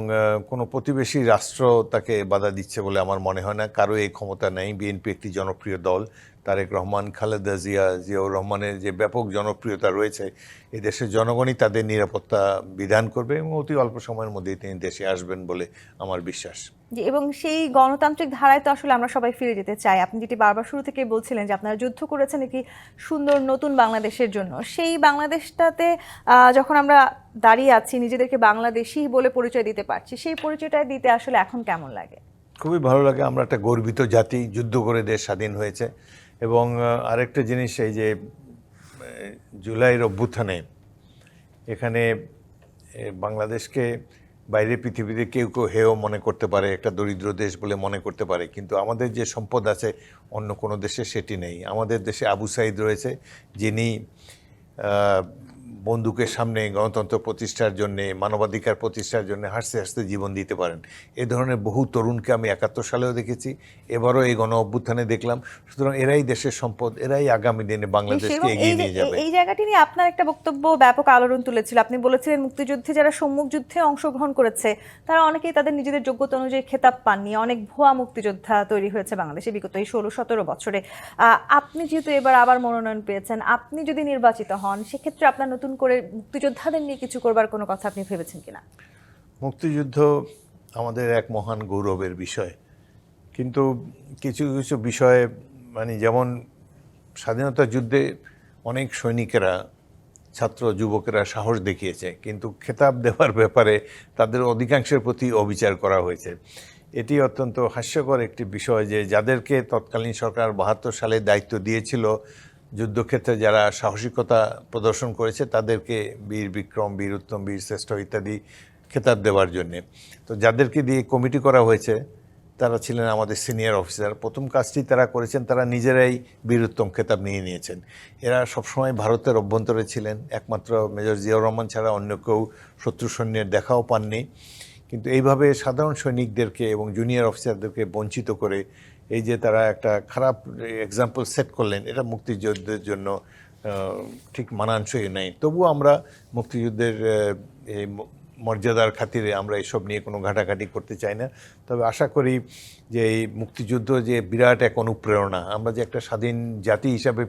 কোনো প্রতিবেশী রাষ্ট্র তাকে বাধা দিচ্ছে বলে আমার মনে হয় না। কারো এই ক্ষমতা নেই। বিএনপি একটি জনপ্রিয় দল। তারেক রহমান, খালেদা জিয়া, জিয়াউর রহমানের যে ব্যাপক জনপ্রিয়তা রয়েছে, এই দেশের জনগণই তাদের নিরাপত্তা বিধান করবে এবং অতি অল্প সময়ের মধ্যেই তিনি দেশে আসবেন বলে আমার বিশ্বাস। এবং সেই গণতান্ত্রিক ধারায় তো আসলে আমরা সবাই ফিরে যেতে চাই। আপনি যেটি বারবার শুরু থেকে বলছিলেন যে আপনারা যুদ্ধ করেছেন একটি সুন্দর নতুন বাংলাদেশের জন্য, সেই বাংলাদেশটাতে যখন আমরা দাঁড়িয়ে আছি, নিজেদেরকে বাংলাদেশি বলে পরিচয় দিতে পারছি, সেই পরিচয়টা দিতে আসলে এখন কেমন লাগে? খুবই ভালো লাগে। আমরা একটা গর্বিত জাতি, যুদ্ধ করে দেশ স্বাধীন হয়েছে। এবং আরেকটা জিনিস, এই যে জুলাইয়ের অভ্যুত্থানে এখানে বাংলাদেশকে বাইরে পৃথিবীতে কেউ কেউ হেয় মনে করতে পারে, একটা দরিদ্র দেশ বলে মনে করতে পারে, কিন্তু আমাদের যে সম্পদ আছে অন্য কোনো দেশে সেটি নেই। আমাদের দেশে আবু সাইদ রয়েছে, যিনি বন্দুকের সামনে গণতন্ত্র প্রতিষ্ঠার জন্য, মানবাধিকার প্রতিষ্ঠার জন্য হাসতে হাসতে জীবন দিতে পারেন। এ ধরনের বহু তরুণকে আমি 71 সালেও দেখেছি, এবারও এই গণ অভ্যুত্থানে দেখলাম। সুতরাং এরাই দেশের সম্পদ, এরাই আগামী দিনে বাংলাদেশকে এগিয়ে নিয়ে যাবে। এই জায়গাটি নিয়ে আপনার একটা বক্তব্য ব্যাপক আলোড়ন তুলেছিল। আপনি বলেছিলেন মুক্তিযুদ্ধে যারা সম্মুখ যুদ্ধে অংশগ্রহণ করেছে তারা অনেকেই তাদের নিজেদের যোগ্যতা অনুযায়ী খেতাব পাননি। অনেক ভুয়া মুক্তিযোদ্ধা তৈরি হয়েছে বাংলাদেশে বিগত এই 16-17 বছরে। আপনি যেহেতু এবার আবার মনোনয়ন পেয়েছেন, আপনি যদি নির্বাচিত হন সেক্ষেত্রে আপনার নতুন করে মুক্তিযোদ্ধাদের নিয়ে কিছু করবার কোনো কথা আপনি ভেবেছেন কিনা? মুক্তিযুদ্ধ আমাদের এক মহান গৌরবের বিষয়, কিন্তু কিছু কিছু বিষয়ে মানে যেমন স্বাধীনতা যুদ্ধে অনেক সৈনিকেরা, ছাত্র যুবকেরা সাহস দেখিয়েছে, কিন্তু খেতাব দেওয়ার ব্যাপারে তাদের অধিকাংশের প্রতি অবিচার করা হয়েছে। এটি অত্যন্ত হাস্যকর একটি বিষয় যে যাদেরকে তৎকালীন সরকার 72 সালে দায়িত্ব দিয়েছিল যুদ্ধক্ষেত্রে যারা সাহসিকতা প্রদর্শন করেছে তাদেরকে বীর বিক্রম, বীর উত্তম, বীর শ্রেষ্ঠ ইত্যাদি খেতাব দেওয়ার জন্যে, তো যাদেরকে দিয়ে কমিটি করা হয়েছে তারা ছিলেন আমাদের সিনিয়র অফিসার। প্রথম কাজটি তারা করেছেন, তারা নিজেরাই বীর উত্তম খেতাব নিয়ে নিয়েছেন। এরা সবসময় ভারতের অভ্যন্তরে ছিলেন, একমাত্র মেজর জিয়াউর রহমান ছাড়া অন্য কেউ শত্রু সৈন্যের দেখাও পাননি। কিন্তু এইভাবে সাধারণ সৈনিকদেরকে এবং জুনিয়র অফিসারদেরকে বঞ্চিত করে এই যে তারা একটা খারাপ এক্সাম্পল সেট করলেন, এটা মুক্তিযুদ্ধের জন্য ঠিক মানানসই নেই। তবুও আমরা মুক্তিযুদ্ধের এই মর্যাদার খাতিরে আমরা এসব নিয়ে কোনো ঘাটাঘাটি করতে চাই না। তবে আশা করি যে এই মুক্তিযুদ্ধ যে বিরাট এক অনুপ্রেরণা, আমরা যে একটা স্বাধীন জাতি হিসাবে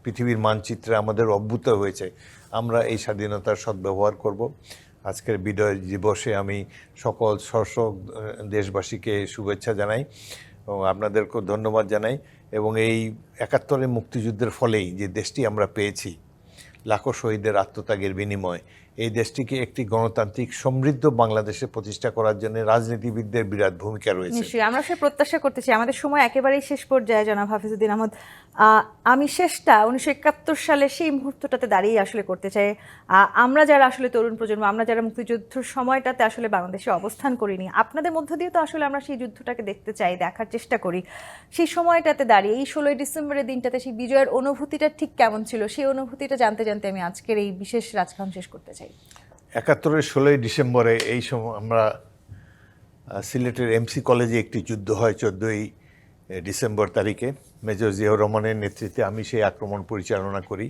পৃথিবীর মানচিত্রে আমাদের অভ্যুত হয়েছে, আমরা এই স্বাধীনতার সদ্ব্যবহার করব। আজকের বিজয় দিবসে আমি সকল সর্ষক দেশবাসীকে শুভেচ্ছা জানাই এবং আপনাদেরকেও ধন্যবাদ জানাই। এবং এই 71-এর মুক্তিযুদ্ধের ফলেই যে দেশটি আমরা পেয়েছি, লাখো শহীদের আত্মত্যাগের বিনিময়, এই দেশটিকে একটি গণতান্ত্রিক সমৃদ্ধ বাংলাদেশে প্রতিষ্ঠা করার জন্য রাজনীতিবিদদের বিরাট ভূমিকা রয়েছে। নিশ্চয়ই আমরা সে প্রত্যাশা করতেছি। আমাদের সময় একেবারেই শেষ পর্যায়ে জনাব হাফিজউদ্দিন আহমদ। আমি শেষটা 1971 সালে সেই মুহূর্তটাতে দাঁড়িয়ে আসলে করতে চাই। আমরা যারা আসলে তরুণ প্রজন্ম, আমরা যারা মুক্তিযুদ্ধের সময়টাতে আসলে বাংলাদেশে অবস্থান করিনি, আপনাদের মধ্য দিয়ে তো আসলে আমরা সেই যুদ্ধটাকে দেখতে চাই, দেখার চেষ্টা করি। সেই সময়টাতে দাঁড়িয়ে এই 16ই ডিসেম্বরের দিনটাতে সেই বিজয়ের অনুভূতিটা ঠিক কেমন ছিল, সেই অনুভূতিটা জানতে জানতে আমি আজকের এই বিশেষ রাজকাহন শেষ করতে চাই। 71-এর 16ই ডিসেম্বরে এই সময় আমরা সিলেটের এমসি কলেজে একটি যুদ্ধ হয় 14ই ডিসেম্বর তারিখে। মেজর জিয়াউর রহমানের নেতৃত্বে আমি সেই আক্রমণ পরিচালনা করি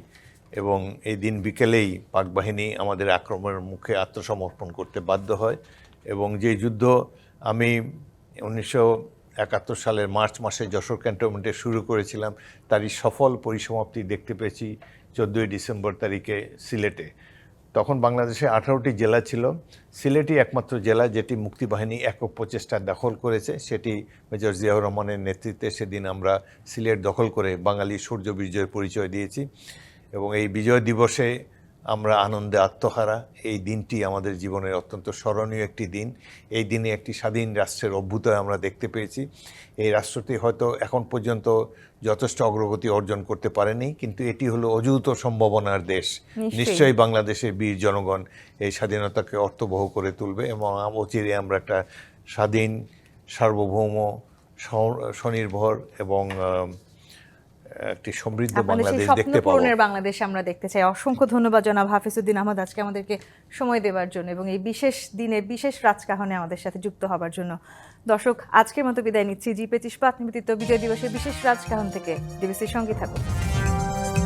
এবং এই দিন বিকেলেই পাক বাহিনী আমাদের আক্রমণের মুখে আত্মসমর্পণ করতে বাধ্য হয়। এবং যে যুদ্ধ আমি 1971 সালের মার্চ মাসে যশোর ক্যান্টনমেন্টে শুরু করেছিলাম, তারই সফল পরিসমাপ্তি দেখতে পেয়েছি 14ই ডিসেম্বর তারিখে সিলেটে। তখন বাংলাদেশে 18টি জেলা ছিল, সিলেটই একমাত্র জেলা যেটি মুক্তিবাহিনী একক প্রচেষ্টা দখল করেছে। সেটি মেজর জিয়াউর রহমানের নেতৃত্বে সেদিন আমরা সিলেট দখল করে বাঙালি শৌর্য বিজয়ের পরিচয় দিয়েছি। এবং এই বিজয় দিবসে আমরা আনন্দে আত্মহারা। এই দিনটি আমাদের জীবনের অত্যন্ত স্মরণীয় একটি দিন। এই দিনে একটি স্বাধীন রাষ্ট্রের অভ্যুদয় আমরা দেখতে পেয়েছি। এই রাষ্ট্রটি হয়তো এখন পর্যন্ত যথেষ্ট অগ্রগতি অর্জন করতে পারেনি, কিন্তু এটি হলো অযুত সম্ভাবনার দেশ। নিশ্চয়ই বাংলাদেশের বীর জনগণ এই স্বাধীনতাকে অর্থবহ করে তুলবে এবং অচিরে আমরা একটা স্বাধীন, সার্বভৌম, স্বনির্ভর এবং একটি সমৃদ্ধ বাংলাদেশ দেখতে পাবো। বাংলাদেশ আমরা দেখতে চাই। অসংখ্য ধন্যবাদ জনাব হাফিজউদ্দিন আহমদ আজকে আমাদেরকে সময় দেওয়ার জন্য এবং এই বিশেষ দিনে বিশেষ রাজকাহনে আমাদের সাথে যুক্ত হবার জন্য। দর্শক, আজকের মতো বিদায় নিচ্ছি। জি25 নিবেদিত বিজয় দিবসের বিশেষ রাজকাহন থেকে। ডিবিসির সঙ্গে থাকুন।